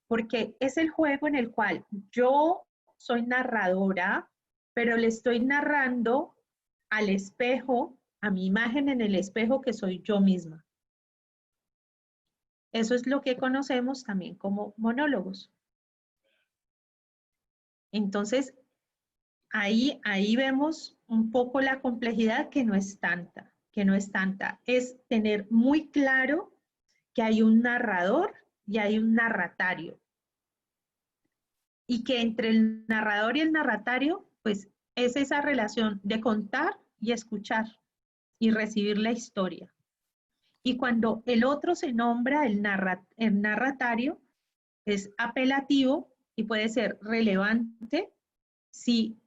Porque es el juego en el cual yo soy narradora, pero le estoy narrando al espejo, a mi imagen en el espejo que soy yo misma. Eso es lo que conocemos también como monólogos. Entonces, ahí vemos un poco la complejidad que no es tanta, es tener muy claro que hay un narrador y hay un narratario. Y que entre el narrador y el narratario, pues es esa relación de contar y escuchar y recibir la historia. Y cuando el otro se nombra, el narratario, es apelativo y puede ser relevante si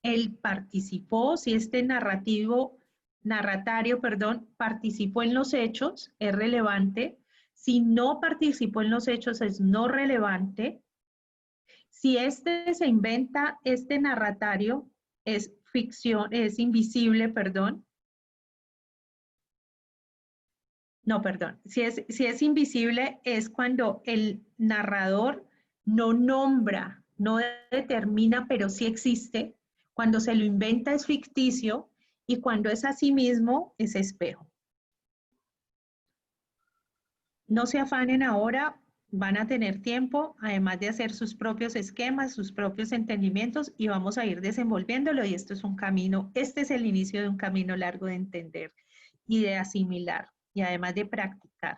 él participó, si este narratario, participó en los hechos, es relevante. Si no participó en los hechos, es no relevante. Si se inventa, este narratario es ficción, es invisible, perdón. No, perdón. Si es invisible, es cuando el narrador no nombra, no determina, pero sí existe. Cuando se lo inventa es ficticio y cuando es a sí mismo es espejo. No se afanen ahora, van a tener tiempo, además de hacer sus propios esquemas, sus propios entendimientos y vamos a ir desenvolviéndolo y esto es un camino, este es el inicio de un camino largo de entender y de asimilar y además de practicar.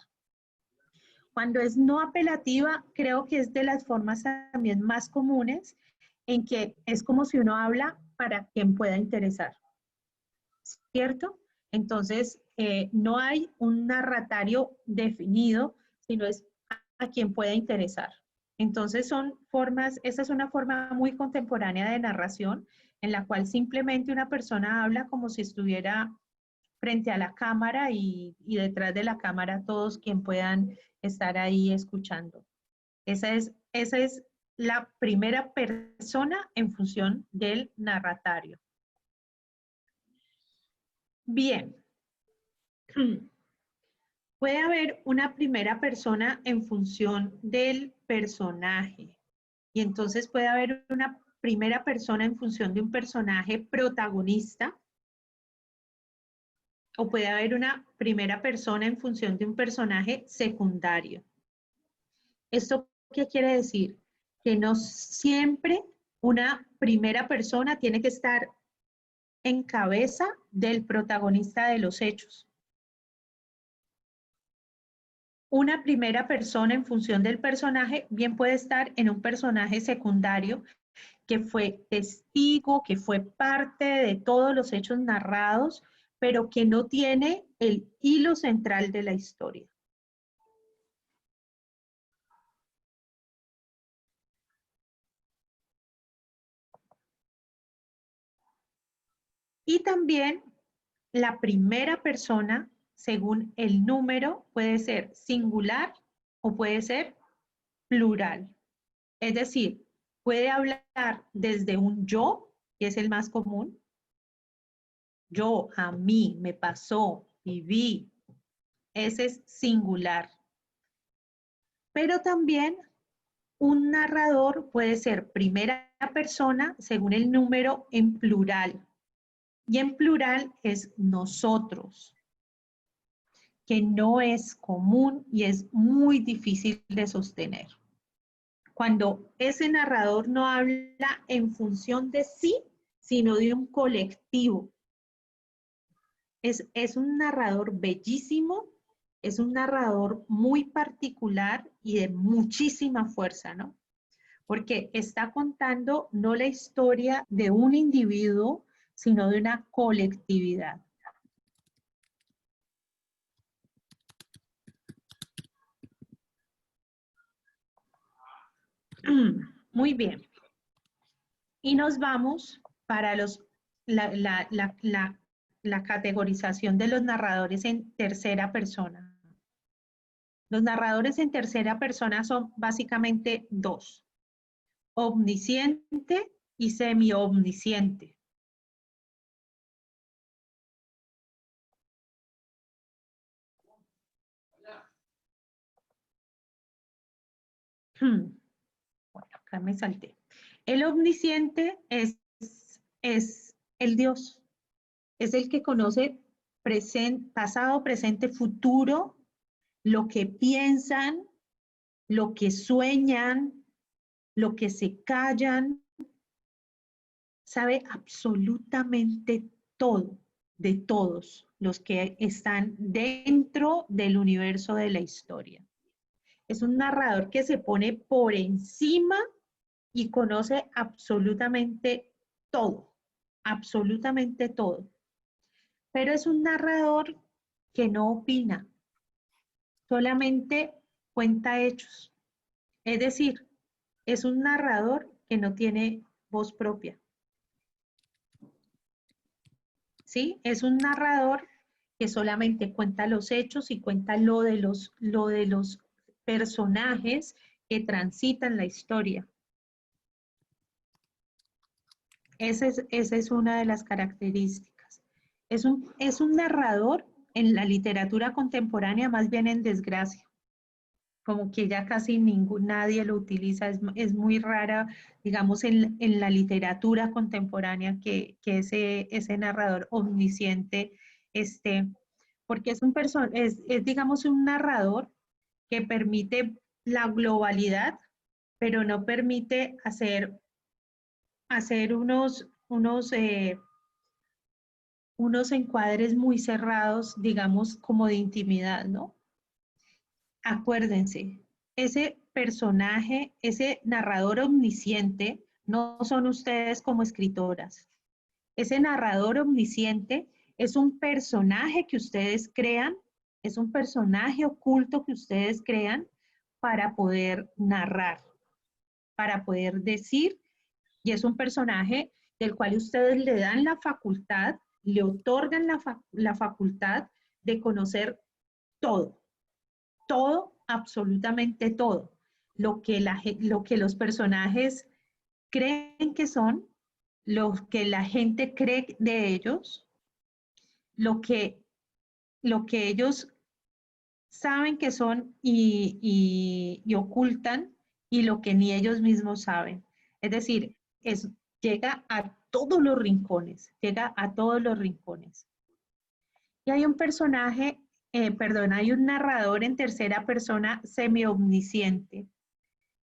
Cuando es no apelativa, creo que es de las formas también más comunes en que es como si uno habla para quien pueda interesar, ¿cierto? Entonces, no hay un narratario definido, sino es a quien pueda interesar. Entonces, son formas, esa es una forma muy contemporánea de narración, en la cual simplemente una persona habla como si estuviera frente a la cámara y detrás de la cámara todos quien puedan estar ahí escuchando. Esa es la primera persona en función del narratario. Bien. Puede haber una primera persona en función del personaje. Y entonces puede haber una primera persona en función de un personaje protagonista. O puede haber una primera persona en función de un personaje secundario. ¿Esto qué quiere decir? Que no siempre una primera persona tiene que estar en cabeza del protagonista de los hechos. Una primera persona en función del personaje bien puede estar en un personaje secundario que fue testigo, que fue parte de todos los hechos narrados, pero que no tiene el hilo central de la historia. Y también la primera persona, según el número, puede ser singular o puede ser plural. Es decir, puede hablar desde un yo, que es el más común. Yo, a mí, me pasó, viví. Ese es singular. Pero también un narrador puede ser primera persona según el número en plural. Y en plural es nosotros, que no es común y es muy difícil de sostener. Cuando ese narrador no habla en función de sí, sino de un colectivo. Es un narrador bellísimo, es un narrador muy particular y de muchísima fuerza, ¿no? Porque está contando no la historia de un individuo, sino de una colectividad. Muy bien. Y nos vamos para la categorización de los narradores en tercera persona. Los narradores en tercera persona son básicamente dos: omnisciente y semi-omnisciente. Bueno, acá me salté. El omnisciente es el Dios. Es el que conoce pasado, presente, futuro, lo que piensan, lo que sueñan, lo que se callan. Sabe absolutamente todo de todos los que están dentro del universo de la historia. Es un narrador que se pone por encima y conoce absolutamente todo, absolutamente todo. Pero es un narrador que no opina, solamente cuenta hechos. Es decir, es un narrador que no tiene voz propia. ¿Sí? Es un narrador que solamente cuenta los hechos y cuenta lo de los personajes que transitan la historia. Esa es una de las características. Es un narrador en la literatura contemporánea más bien en desgracia. Como que ya casi nadie lo utiliza, es muy rara, digamos, en la literatura contemporánea que ese narrador omnisciente porque es, digamos, un narrador que permite la globalidad, pero no permite hacer unos encuadres muy cerrados, digamos, como de intimidad, ¿no? Acuérdense, ese personaje, ese narrador omnisciente, no son ustedes como escritoras. Ese narrador omnisciente es un personaje que ustedes crean, es un personaje oculto que ustedes crean para poder narrar, para poder decir, y es un personaje del cual ustedes le dan la facultad, le otorgan la facultad de conocer todo. Todo, absolutamente todo. Lo que los personajes creen que son, lo que la gente cree de ellos, lo que ellos saben que son y ocultan, y lo que ni ellos mismos saben. Es decir, llega a todos los rincones, llega a todos los rincones. Y hay un personaje, hay un narrador en tercera persona semi-omnisciente.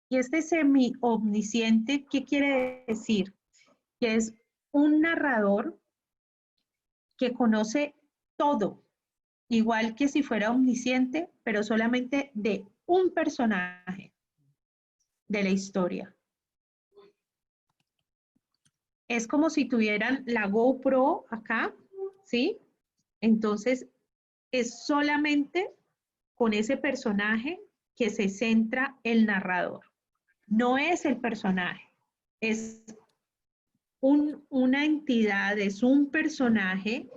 Y este semi-omnisciente, ¿qué quiere decir? Que es un narrador que conoce todo, igual que si fuera omnisciente, pero solamente de un personaje de la historia. Es como si tuvieran la GoPro acá, ¿sí? Entonces, es solamente con ese personaje que se centra el narrador. No es el personaje, es una entidad, es un personaje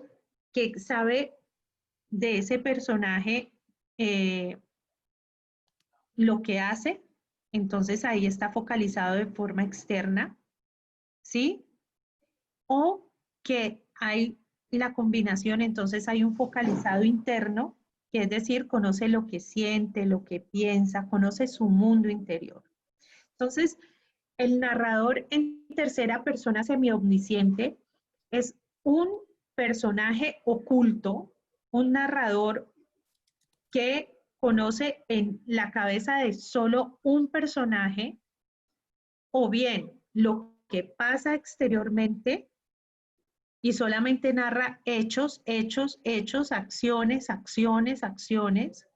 que sabe de ese personaje lo que hace, entonces ahí está focalizado de forma externa, ¿sí? O que hay la combinación, entonces hay un focalizado interno, que es decir, conoce lo que siente, lo que piensa, conoce su mundo interior. Entonces, el narrador en tercera persona semiomnisciente es un personaje oculto, un narrador que conoce en la cabeza de solo un personaje, o bien lo que pasa exteriormente y solamente narra hechos, hechos, hechos, acciones, acciones, acciones,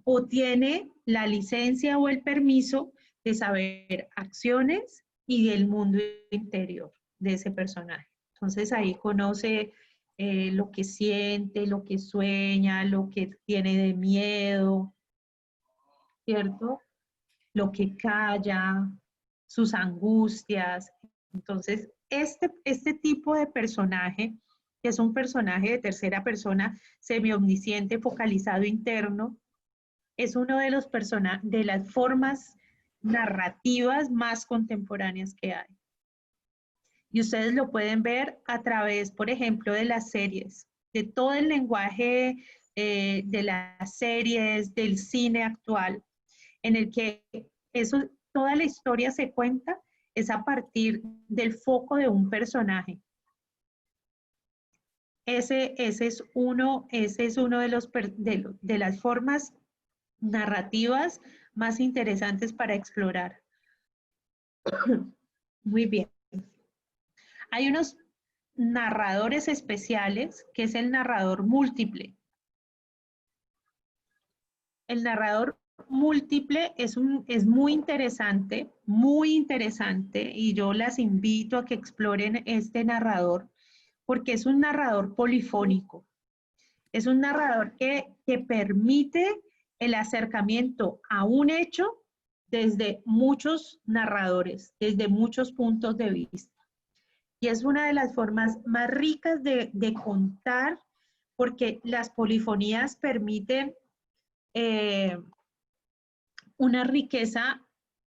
o tiene la licencia o el permiso de saber acciones y del mundo interior de ese personaje. Entonces ahí conoce lo que siente, lo que sueña, lo que tiene de miedo, ¿cierto? Lo que calla, sus angustias. Entonces, este tipo de personaje, que es un personaje de tercera persona, semi-omnisciente, focalizado interno, es uno de los de las formas narrativas más contemporáneas que hay. Y ustedes lo pueden ver a través, por ejemplo, de las series, de todo el lenguaje de las series, del cine actual, en el que toda la historia se cuenta es a partir del foco de un personaje. Ese es uno de las formas narrativas más interesantes para explorar. Muy bien. Hay unos narradores especiales, que es el narrador múltiple. El narrador múltiple es muy interesante, y yo las invito a que exploren este narrador, porque es un narrador polifónico. Es un narrador que permite el acercamiento a un hecho desde muchos narradores, desde muchos puntos de vista. Y es una de las formas más ricas de contar, porque las polifonías permiten una riqueza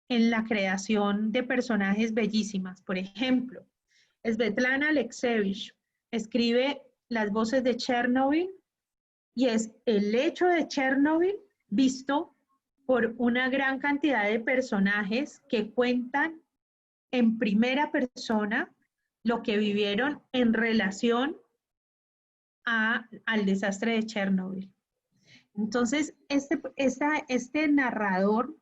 en la creación de personajes bellísimas. Por ejemplo, Svetlana Alexievich escribe Las voces de Chernobyl, y es el hecho de Chernobyl visto por una gran cantidad de personajes que cuentan en primera persona lo que vivieron en relación al desastre de Chernobyl. Entonces, este narrador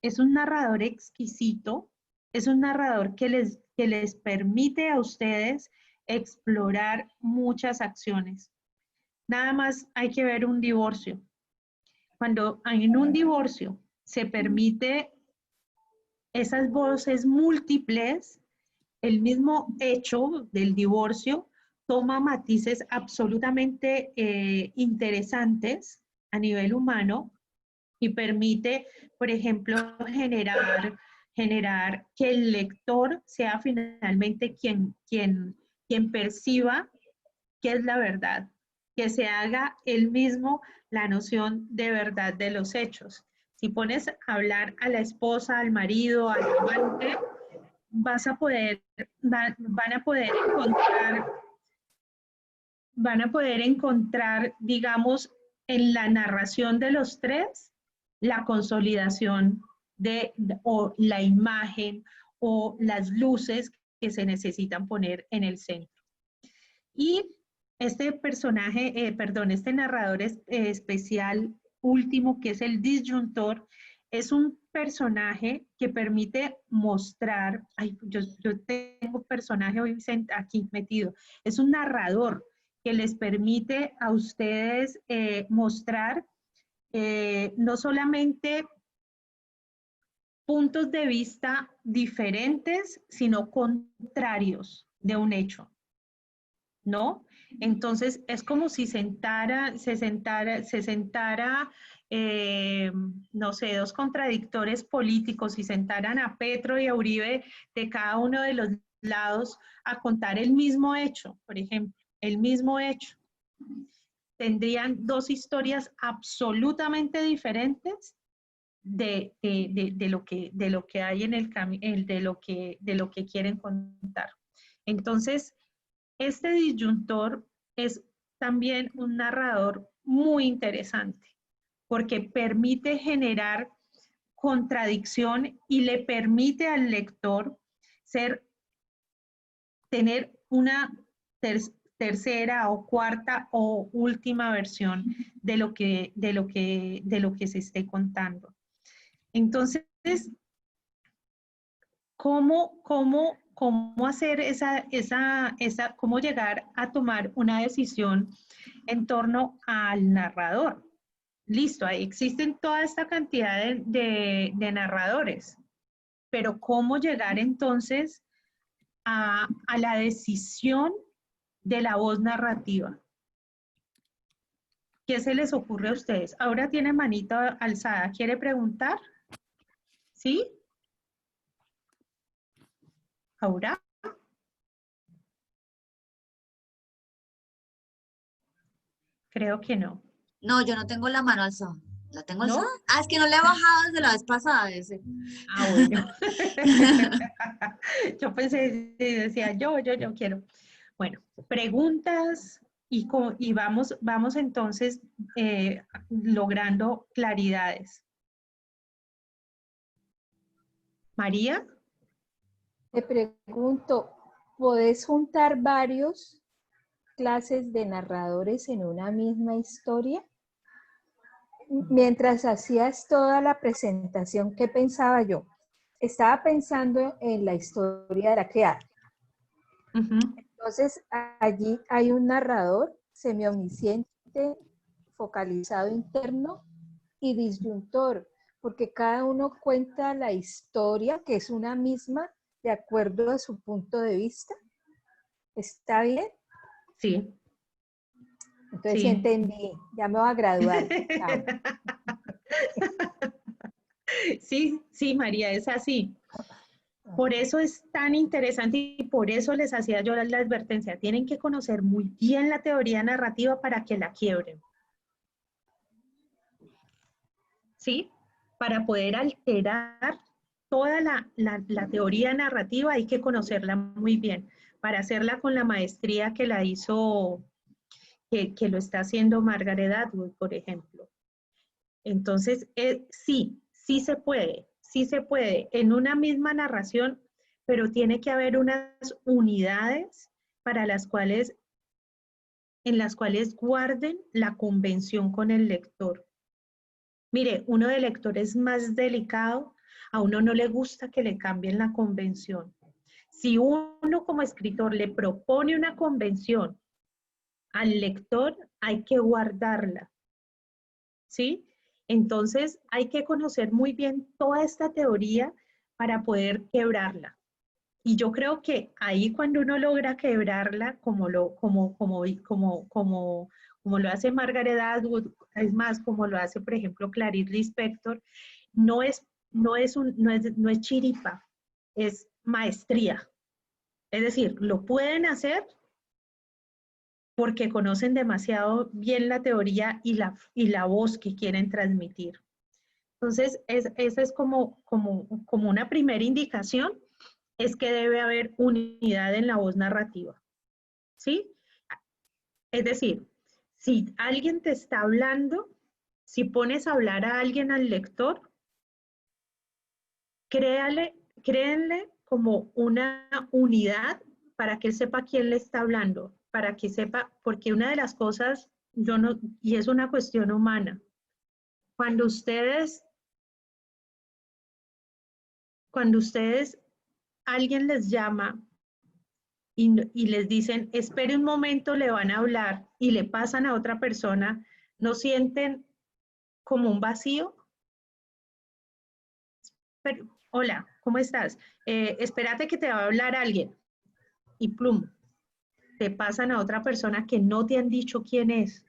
es un narrador exquisito, es un narrador que les permite a ustedes explorar muchas acciones. Nada más hay que ver un divorcio. Cuando en un divorcio se permite esas voces múltiples, el mismo hecho del divorcio toma matices absolutamente interesantes a nivel humano y permite, por ejemplo, generar que el lector sea finalmente quien perciba qué es la verdad, que se haga él mismo la noción de verdad de los hechos. Si pones a hablar a la esposa, al marido, al amante, van a poder encontrar, digamos, en la narración de los tres, la consolidación o la imagen o las luces que se necesitan poner en el centro. Y este personaje, este narrador especial último, que es el disyuntor, es un personaje que permite mostrar, ay, yo tengo personaje hoy aquí metido, es un narrador que les permite a ustedes mostrar no solamente puntos de vista diferentes, sino contrarios de un hecho, ¿no? Entonces es como si se sentara, no sé, dos contradictores políticos y sentaran a Petro y a Uribe de cada uno de los lados a contar el mismo hecho, por ejemplo, el mismo hecho. Tendrían dos historias absolutamente diferentes de lo que hay en el camino, de lo que quieren contar. Entonces, este disyuntor es también un narrador muy interesante porque permite generar contradicción y le permite al lector tener una tercera o cuarta o última versión de lo que se esté contando. Entonces, ¿cómo hacer cómo llegar a tomar una decisión en torno al narrador? Listo, ahí existen toda esta cantidad de narradores, pero ¿cómo llegar entonces a la decisión de la voz narrativa? ¿Qué se les ocurre a ustedes? Ahora tiene manito alzada, ¿quiere preguntar? ¿Sí? ¿Aura? Creo que no. No, yo no tengo la mano alzada. ¿La tengo ¿No? alzada? Ah, es que no la he bajado desde la vez pasada. Ese. Ah, bueno. Yo pensé, decía yo quiero. Bueno, preguntas y vamos entonces logrando claridades. María. Te pregunto, ¿podés juntar varios clases de narradores en una misma historia? Mientras hacías toda la presentación, ¿qué pensaba yo? Estaba pensando en la historia de la criada. Entonces, allí hay un narrador semi-omnisciente, focalizado interno y disyuntor, porque cada uno cuenta la historia, que es una misma, de acuerdo a su punto de vista. ¿Está bien? Sí. Entonces sí entendí, ya me voy a graduar. Sí, María, es así. Por eso es tan interesante y por eso les hacía yo la advertencia. Tienen que conocer muy bien la teoría narrativa para que la quiebren. ¿Sí? Para poder alterar toda la teoría narrativa hay que conocerla muy bien. Para hacerla con la maestría que la hizo, que lo está haciendo Margaret Atwood, por ejemplo. Entonces, sí se puede en una misma narración, pero tiene que haber unas unidades en las cuales guarden la convención con el lector. Mire, uno de lector es más delicado, a uno no le gusta que le cambien la convención. Si uno como escritor le propone una convención al lector, hay que guardarla, ¿sí? Entonces, hay que conocer muy bien toda esta teoría para poder quebrarla. Y yo creo que ahí cuando uno logra quebrarla, como lo hace Margaret Atwood, es más, como lo hace, por ejemplo, Clarice Lispector, no es chiripa, es maestría. Es decir, lo pueden hacer porque conocen demasiado bien la teoría y la voz que quieren transmitir. Entonces, esa es como una primera indicación, es que debe haber unidad en la voz narrativa, ¿sí? Es decir, si alguien te está hablando, si pones a hablar a alguien al lector, créanle como una unidad para que él sepa quién le está hablando, para que sepa, porque una de las cosas, y es una cuestión humana, cuando ustedes cuando ustedes, alguien les llama y les dicen, espere un momento, le van a hablar y le pasan a otra persona, ¿no sienten como un vacío? Pero, hola, ¿cómo estás? Espérate que te va a hablar alguien. Y plum, te pasan a otra persona que no te han dicho quién es.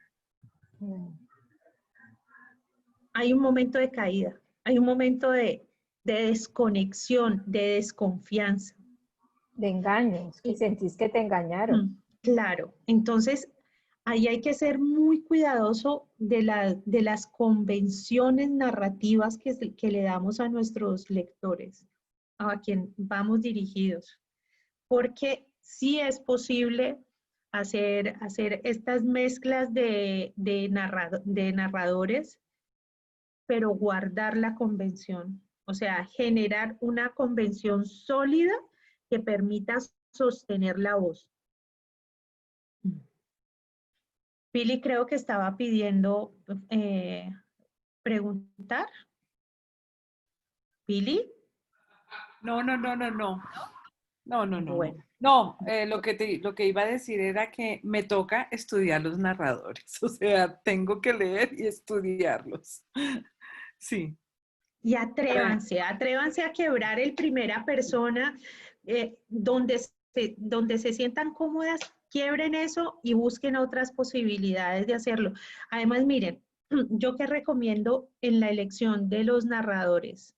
Hay un momento de caída, hay un momento de desconexión, de desconfianza. De engaños, que sentís que te engañaron. Claro, entonces ahí hay que ser muy cuidadoso de las convenciones narrativas que le damos a nuestros lectores, a quien vamos dirigidos, porque sí es posible hacer estas mezclas de narradores, pero guardar la convención, o sea, generar una convención sólida que permita sostener la voz. Pili creo que estaba pidiendo preguntar. ¿Pili? No, no, no, no, no. No, no, no, no. Bueno. No, lo que iba a decir era que me toca estudiar los narradores, o sea, tengo que leer y estudiarlos. Sí. Y atrévanse a quebrar el primera persona, donde se sientan cómodas, quiebren eso y busquen otras posibilidades de hacerlo. Además, miren, yo que recomiendo en la elección de los narradores,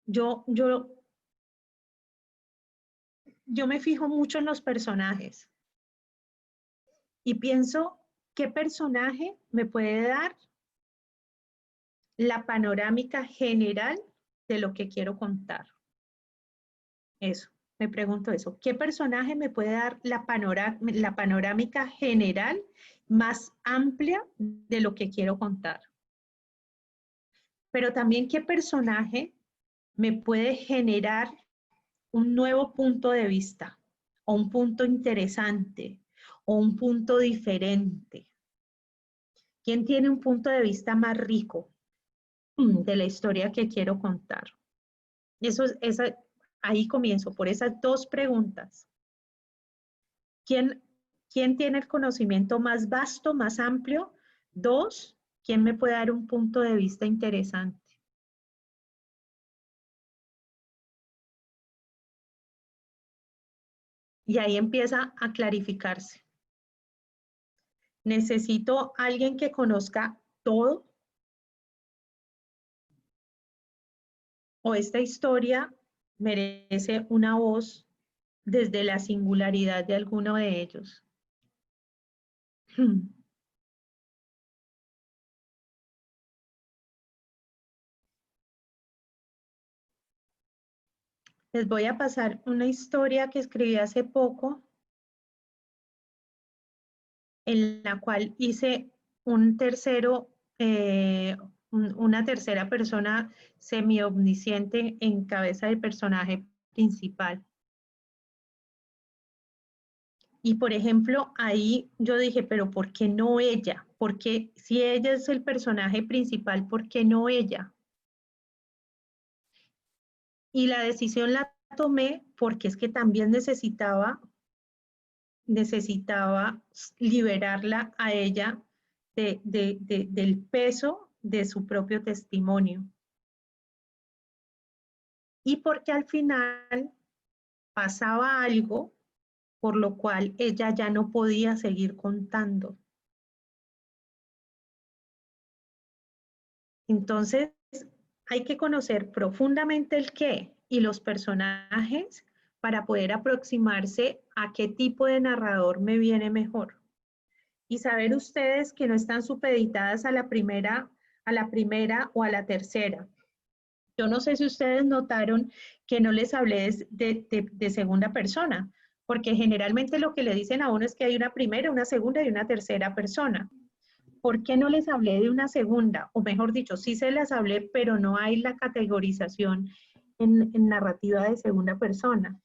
yo me fijo mucho en los personajes y pienso qué personaje me puede dar la panorámica general de lo que quiero contar. Eso, me pregunto eso. ¿Qué personaje me puede dar la panorámica general más amplia de lo que quiero contar? Pero también qué personaje me puede generar un nuevo punto de vista, o un punto interesante, o un punto diferente. ¿Quién tiene un punto de vista más rico de la historia que quiero contar? Ahí comienzo por esas dos preguntas. ¿Quién tiene el conocimiento más vasto, más amplio? Dos, ¿quién me puede dar un punto de vista interesante? Y ahí empieza a clarificarse. ¿Necesito alguien que conozca todo? ¿O esta historia merece una voz desde la singularidad de alguno de ellos? Les voy a pasar una historia que escribí hace poco, en la cual hice una tercera persona semi-omnisciente en cabeza del personaje principal. Y por ejemplo, ahí yo dije, pero ¿por qué no ella? Porque si ella es el personaje principal, ¿por qué no ella? Y la decisión la tomé porque es que también necesitaba liberarla a ella del peso de su propio testimonio. Y porque al final pasaba algo por lo cual ella ya no podía seguir contando. Entonces, hay que conocer profundamente el qué y los personajes para poder aproximarse a qué tipo de narrador me viene mejor. Y saber ustedes que no están supeditadas a la primera o a la tercera. Yo no sé si ustedes notaron que no les hablé de segunda persona, porque generalmente lo que le dicen a uno es que hay una primera, una segunda y una tercera persona. ¿Por qué no les hablé de una segunda? O mejor dicho, sí se las hablé, pero no hay la categorización en narrativa de segunda persona.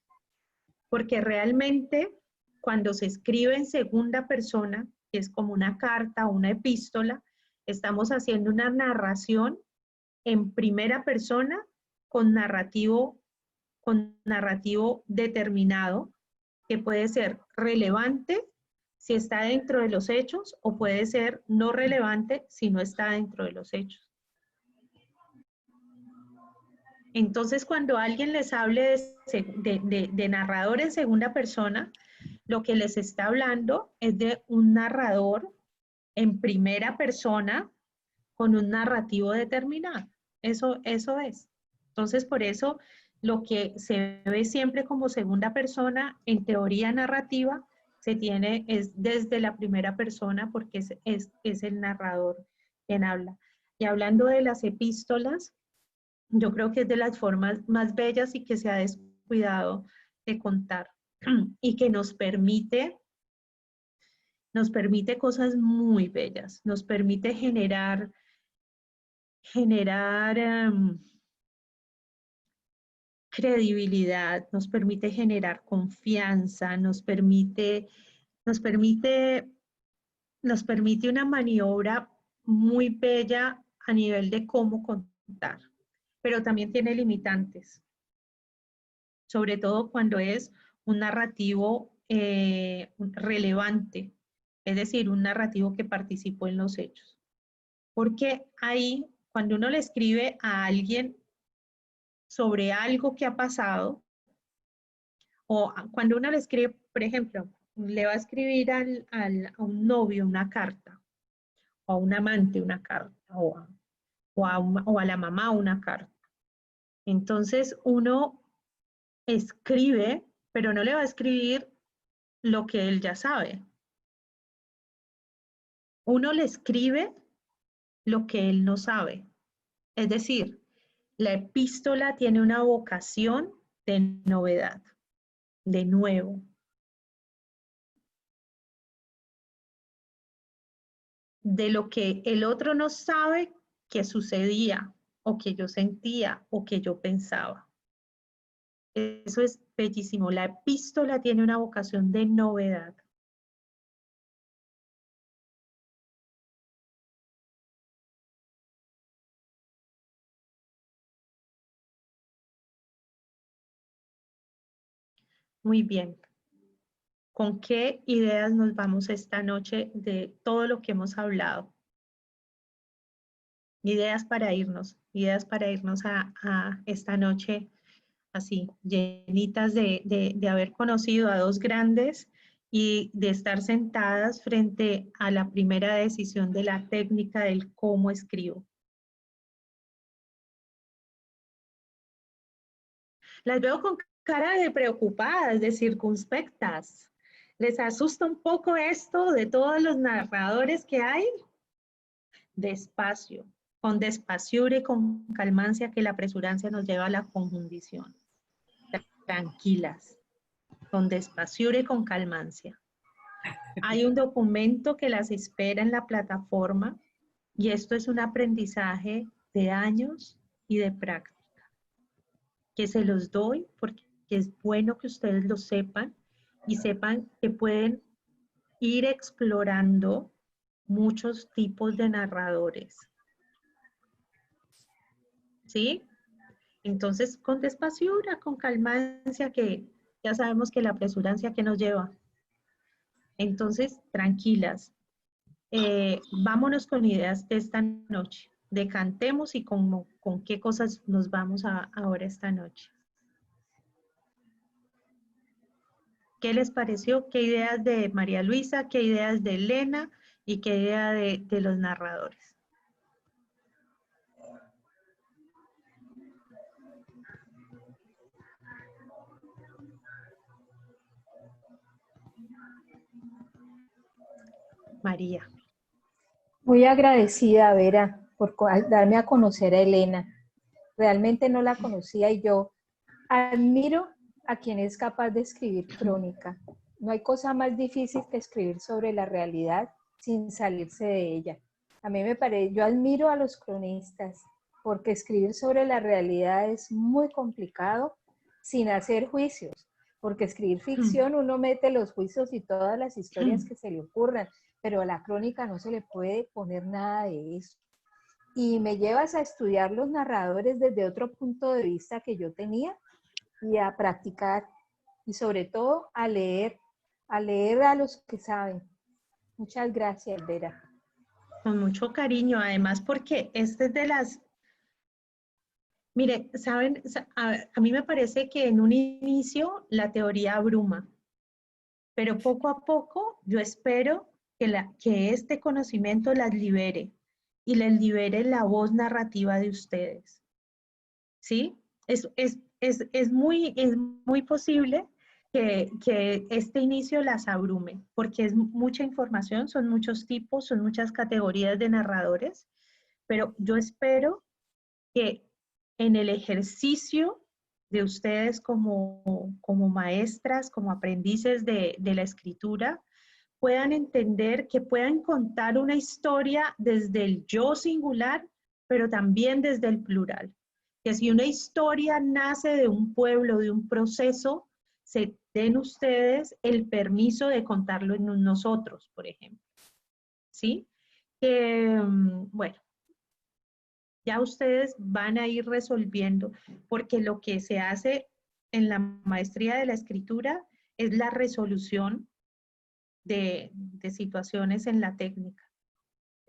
Porque realmente cuando se escribe en segunda persona, que es como una carta o una epístola, estamos haciendo una narración en primera persona con narrativo determinado, que puede ser relevante si está dentro de los hechos o puede ser no relevante si no está dentro de los hechos. Entonces, cuando alguien les hable de narrador en segunda persona, lo que les está hablando es de un narrador en primera persona con un narrativo determinado. Eso es. Entonces, por eso lo que se ve siempre como segunda persona en teoría narrativa se tiene es desde la primera persona porque es el narrador quien habla. Y hablando de las epístolas, yo creo que es de las formas más bellas y que se ha descuidado de contar y que nos permite cosas muy bellas, nos permite generar credibilidad, nos permite generar confianza, nos permite una maniobra muy bella a nivel de cómo contar, pero también tiene limitantes, sobre todo cuando es un narrativo relevante, es decir, un narrativo que participó en los hechos. Porque ahí, cuando uno le escribe a alguien sobre algo que ha pasado, o cuando uno le escribe, por ejemplo, le va a escribir a un novio una carta, o a un amante una carta, o a la mamá una carta. Entonces uno escribe, pero no le va a escribir lo que él ya sabe. Uno le escribe lo que él no sabe. Es decir, la epístola tiene una vocación de novedad, de nuevo. De lo que el otro no sabe que sucedía, o que yo sentía, o que yo pensaba. Eso es bellísimo. La epístola tiene una vocación de novedad. Muy bien. ¿Con qué ideas nos vamos esta noche de todo lo que hemos hablado? Ideas para irnos a esta noche así, llenitas de haber conocido a dos grandes y de estar sentadas frente a la primera decisión de la técnica del cómo escribo. Las veo con cara de preocupadas, de circunspectas. ¿Les asusta un poco esto de todos los narradores que hay? Despacio, con despaciura y con calmancia, que la apresurancia nos lleva a la conjundición. Tranquilas, con despaciura y con calmancia. Hay un documento que las espera en la plataforma y esto es un aprendizaje de años y de práctica, que se los doy porque es bueno que ustedes lo sepan y sepan que pueden ir explorando muchos tipos de narradores. ¿Sí? Entonces, con despaciura, con calmancia, que ya sabemos que la apresurancia que nos lleva. Entonces, tranquilas. Vámonos con ideas de esta noche. Decantemos y con qué cosas nos vamos ahora esta noche. ¿Qué les pareció? ¿Qué ideas de María Luisa? ¿Qué ideas de Elena? ¿Y qué idea de los narradores? María. Muy agradecida, Vera, por darme a conocer a Elena. Realmente no la conocía y yo admiro a quien es capaz de escribir crónica. No hay cosa más difícil que escribir sobre la realidad sin salirse de ella. A mí me parece, yo admiro a los cronistas porque escribir sobre la realidad es muy complicado sin hacer juicios, porque escribir ficción uno mete los juicios y todas las historias que se le ocurran, pero a la crónica no se le puede poner nada de eso. y me llevas a estudiar los narradores desde otro punto de vista que yo tenía y a practicar y sobre todo a leer a los que saben. Muchas gracias, Vera. Con mucho cariño, además porque este es de las... Mire, saben, a mí me parece que en un inicio la teoría abruma, pero poco a poco yo espero que este conocimiento las libere y les libere la voz narrativa de ustedes. ¿Sí? Es muy posible que este inicio las abrume, porque es mucha información, son muchos tipos, son muchas categorías de narradores, pero yo espero que en el ejercicio de ustedes como maestras, como aprendices de la escritura, puedan entender que puedan contar una historia desde el yo singular, pero también desde el plural. Que si una historia nace de un pueblo, de un proceso, se den ustedes el permiso de contarlo en nosotros, por ejemplo. ¿Sí? Bueno, ya ustedes van a ir resolviendo, porque lo que se hace en la maestría de la escritura es la resolución de situaciones en la técnica.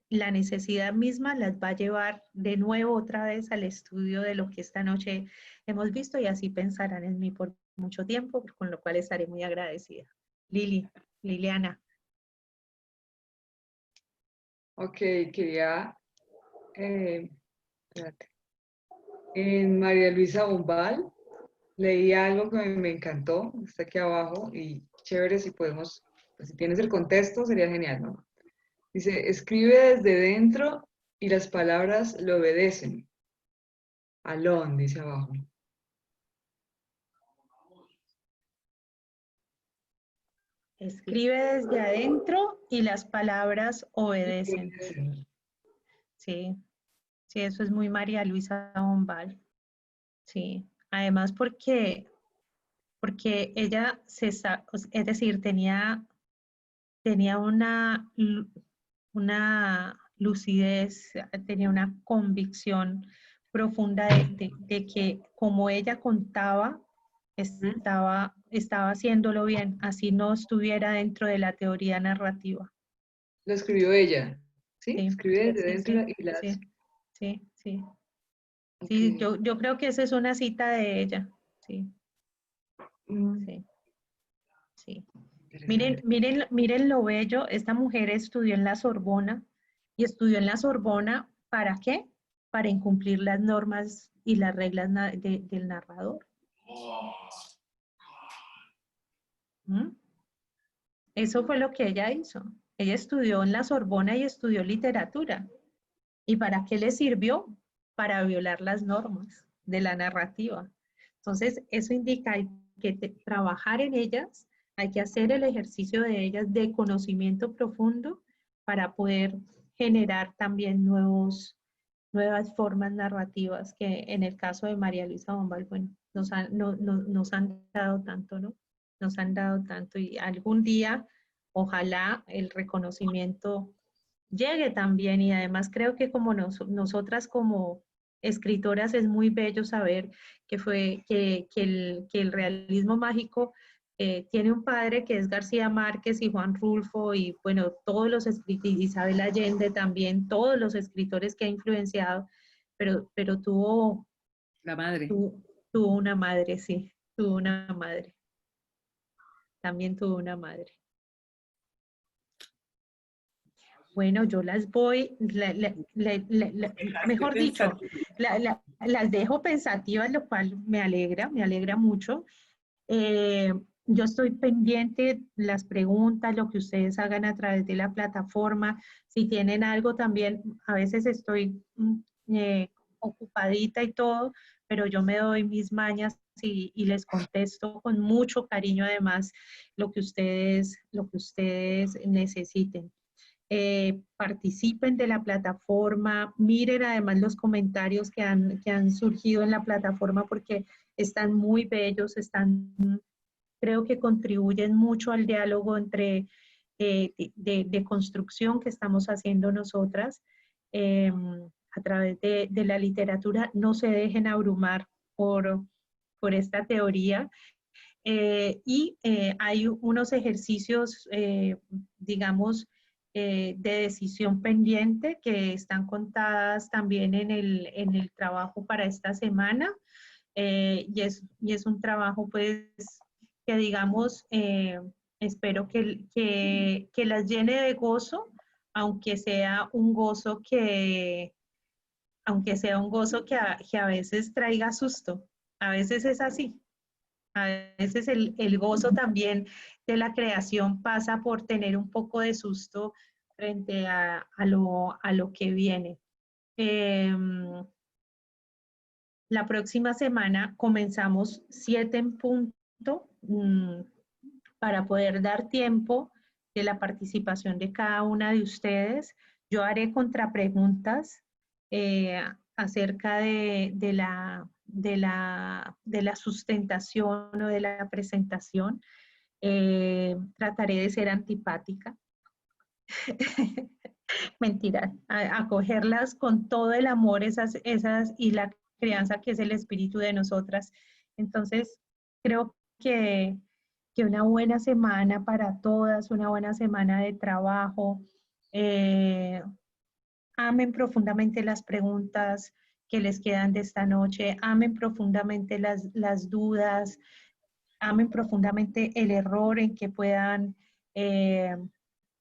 La necesidad misma las va a llevar de nuevo otra vez al estudio de lo que esta noche hemos visto y así pensarán en mí por mucho tiempo, con lo cual estaré muy agradecida. Liliana. Ok, quería... espérate. En María Luisa Bombal leí algo que me encantó, está aquí abajo, y chévere si podemos, pues, si tienes el contexto sería genial, ¿no? Dice, escribe desde dentro y las palabras le obedecen. Alón, dice abajo. Escribe desde adentro y las palabras obedecen. Sí, sí, eso es muy María Luisa Bombal. Sí, además porque ella es decir, tenía una lucidez, tenía una convicción profunda de que como ella contaba, estaba haciéndolo bien, así no estuviera dentro de la teoría narrativa. Lo escribió ella, ¿sí? Sí, Escribe desde sí, dentro sí, y las... sí, sí, sí. Ok. Sí, yo creo que esa es una cita de ella. Sí, sí, sí. Miren, Interesante. miren lo bello. Esta mujer estudió en la Sorbona y estudió en la Sorbona ¿para qué? Para incumplir las normas y las reglas del narrador. ¿Mm? Eso fue lo que ella hizo. Ella estudió en la Sorbona y estudió literatura. ¿Y para qué le sirvió? Para violar las normas de la narrativa. Entonces, eso indica que trabajar en ellas, hay que hacer el ejercicio de ellas de conocimiento profundo para poder generar también nuevas formas narrativas que en el caso de María Luisa Bombal, bueno, nos han dado tanto, ¿no? Nos han dado tanto y algún día, ojalá el reconocimiento llegue también y además creo que como nosotras como escritoras es muy bello saber que el realismo mágico tiene un padre que es García Márquez y Juan Rulfo y bueno, todos los escritores, Isabel Allende también, todos los escritores que ha influenciado, pero tuvo, La madre. tuvo una madre, sí, tuvo una madre, también tuvo una madre. Bueno, yo las voy, mejor dicho, las dejo pensativas, lo cual me alegra mucho. Yo estoy pendiente las preguntas, lo que ustedes hagan a través de la plataforma. Si tienen algo también, a veces estoy ocupadita y todo, pero yo me doy mis mañas y les contesto con mucho cariño además lo que ustedes necesiten. Participen de la plataforma, miren además los comentarios que han surgido en la plataforma porque están muy bellos, creo que contribuyen mucho al diálogo entre de construcción que estamos haciendo nosotras. a través de la literatura. No se dejen abrumar por esta teoría. Hay unos ejercicios, digamos, de decisión pendiente que están contadas también en el trabajo para esta semana. Y es un trabajo, pues, que digamos, espero que las llene de gozo, aunque sea un gozo que a veces traiga susto. A veces es así. A veces el gozo también de la creación pasa por tener un poco de susto frente a lo que viene. La próxima semana comenzamos 7 en punto para poder dar tiempo de la participación de cada una de ustedes. Yo haré contrapreguntas acerca de la sustentación o de la presentación. Trataré de ser antipática. Mentira, acogerlas con todo el amor esas y la crianza que es el espíritu de nosotras. Entonces, creo que una buena semana para todas, una buena semana de trabajo. Amen profundamente las preguntas que les quedan de esta noche, amen profundamente las dudas, amen profundamente el error en que puedan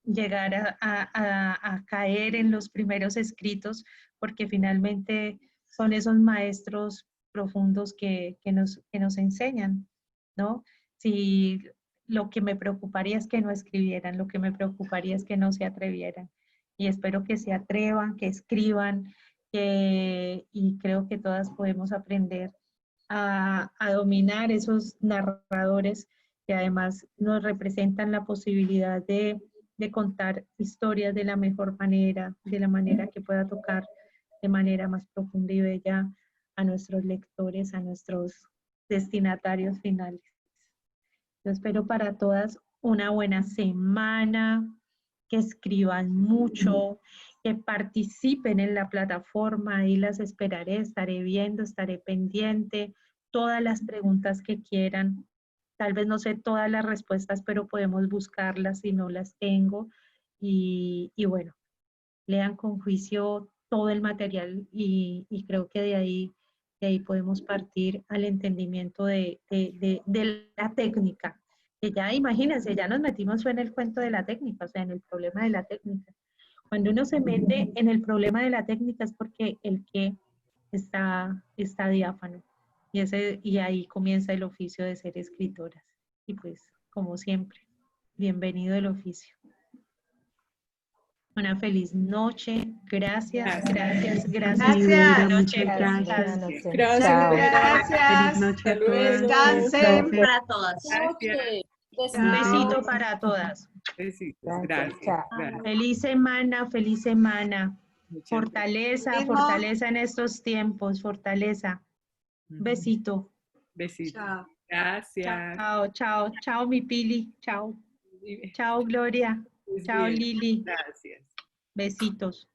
llegar a caer en los primeros escritos, porque finalmente son esos maestros profundos que nos enseñan, ¿no? Si lo que me preocuparía es que no escribieran, lo que me preocuparía es que no se atrevieran. Y espero que se atrevan, que escriban, y creo que todas podemos aprender a dominar esos narradores que además nos representan la posibilidad de contar historias de la mejor manera, de la manera que pueda tocar de manera más profunda y bella a nuestros lectores, a nuestros destinatarios finales. Yo espero para todas una buena semana, que escriban mucho, que participen en la plataforma, ahí las esperaré, estaré viendo, estaré pendiente, todas las preguntas que quieran. Tal vez no sé todas las respuestas, pero podemos buscarlas si no las tengo. Y bueno, lean con juicio todo el material y creo que de ahí podemos partir al entendimiento de la técnica. Que ya imagínense, ya nos metimos en el cuento de la técnica, o sea, en el problema de la técnica. Cuando uno se mete en el problema de la técnica es porque el qué está diáfano. Y ahí comienza el oficio de ser escritoras. Y pues, como siempre, bienvenido el oficio. Una feliz noche. Gracias. Gracias. Gracias. Gracias. Feliz noche a todas. Descansen. Para todas. Un besito para todas. Besitos. Gracias. Feliz semana, feliz semana. Muchas Fortaleza, Mismo. fortaleza en estos tiempos, fortaleza. gracias. Besito. Besitos. Chao. Gracias. Chao, chao, chao mi Pili. Chao. Chao Gloria. Chao Bien. Lili. Gracias. Besitos.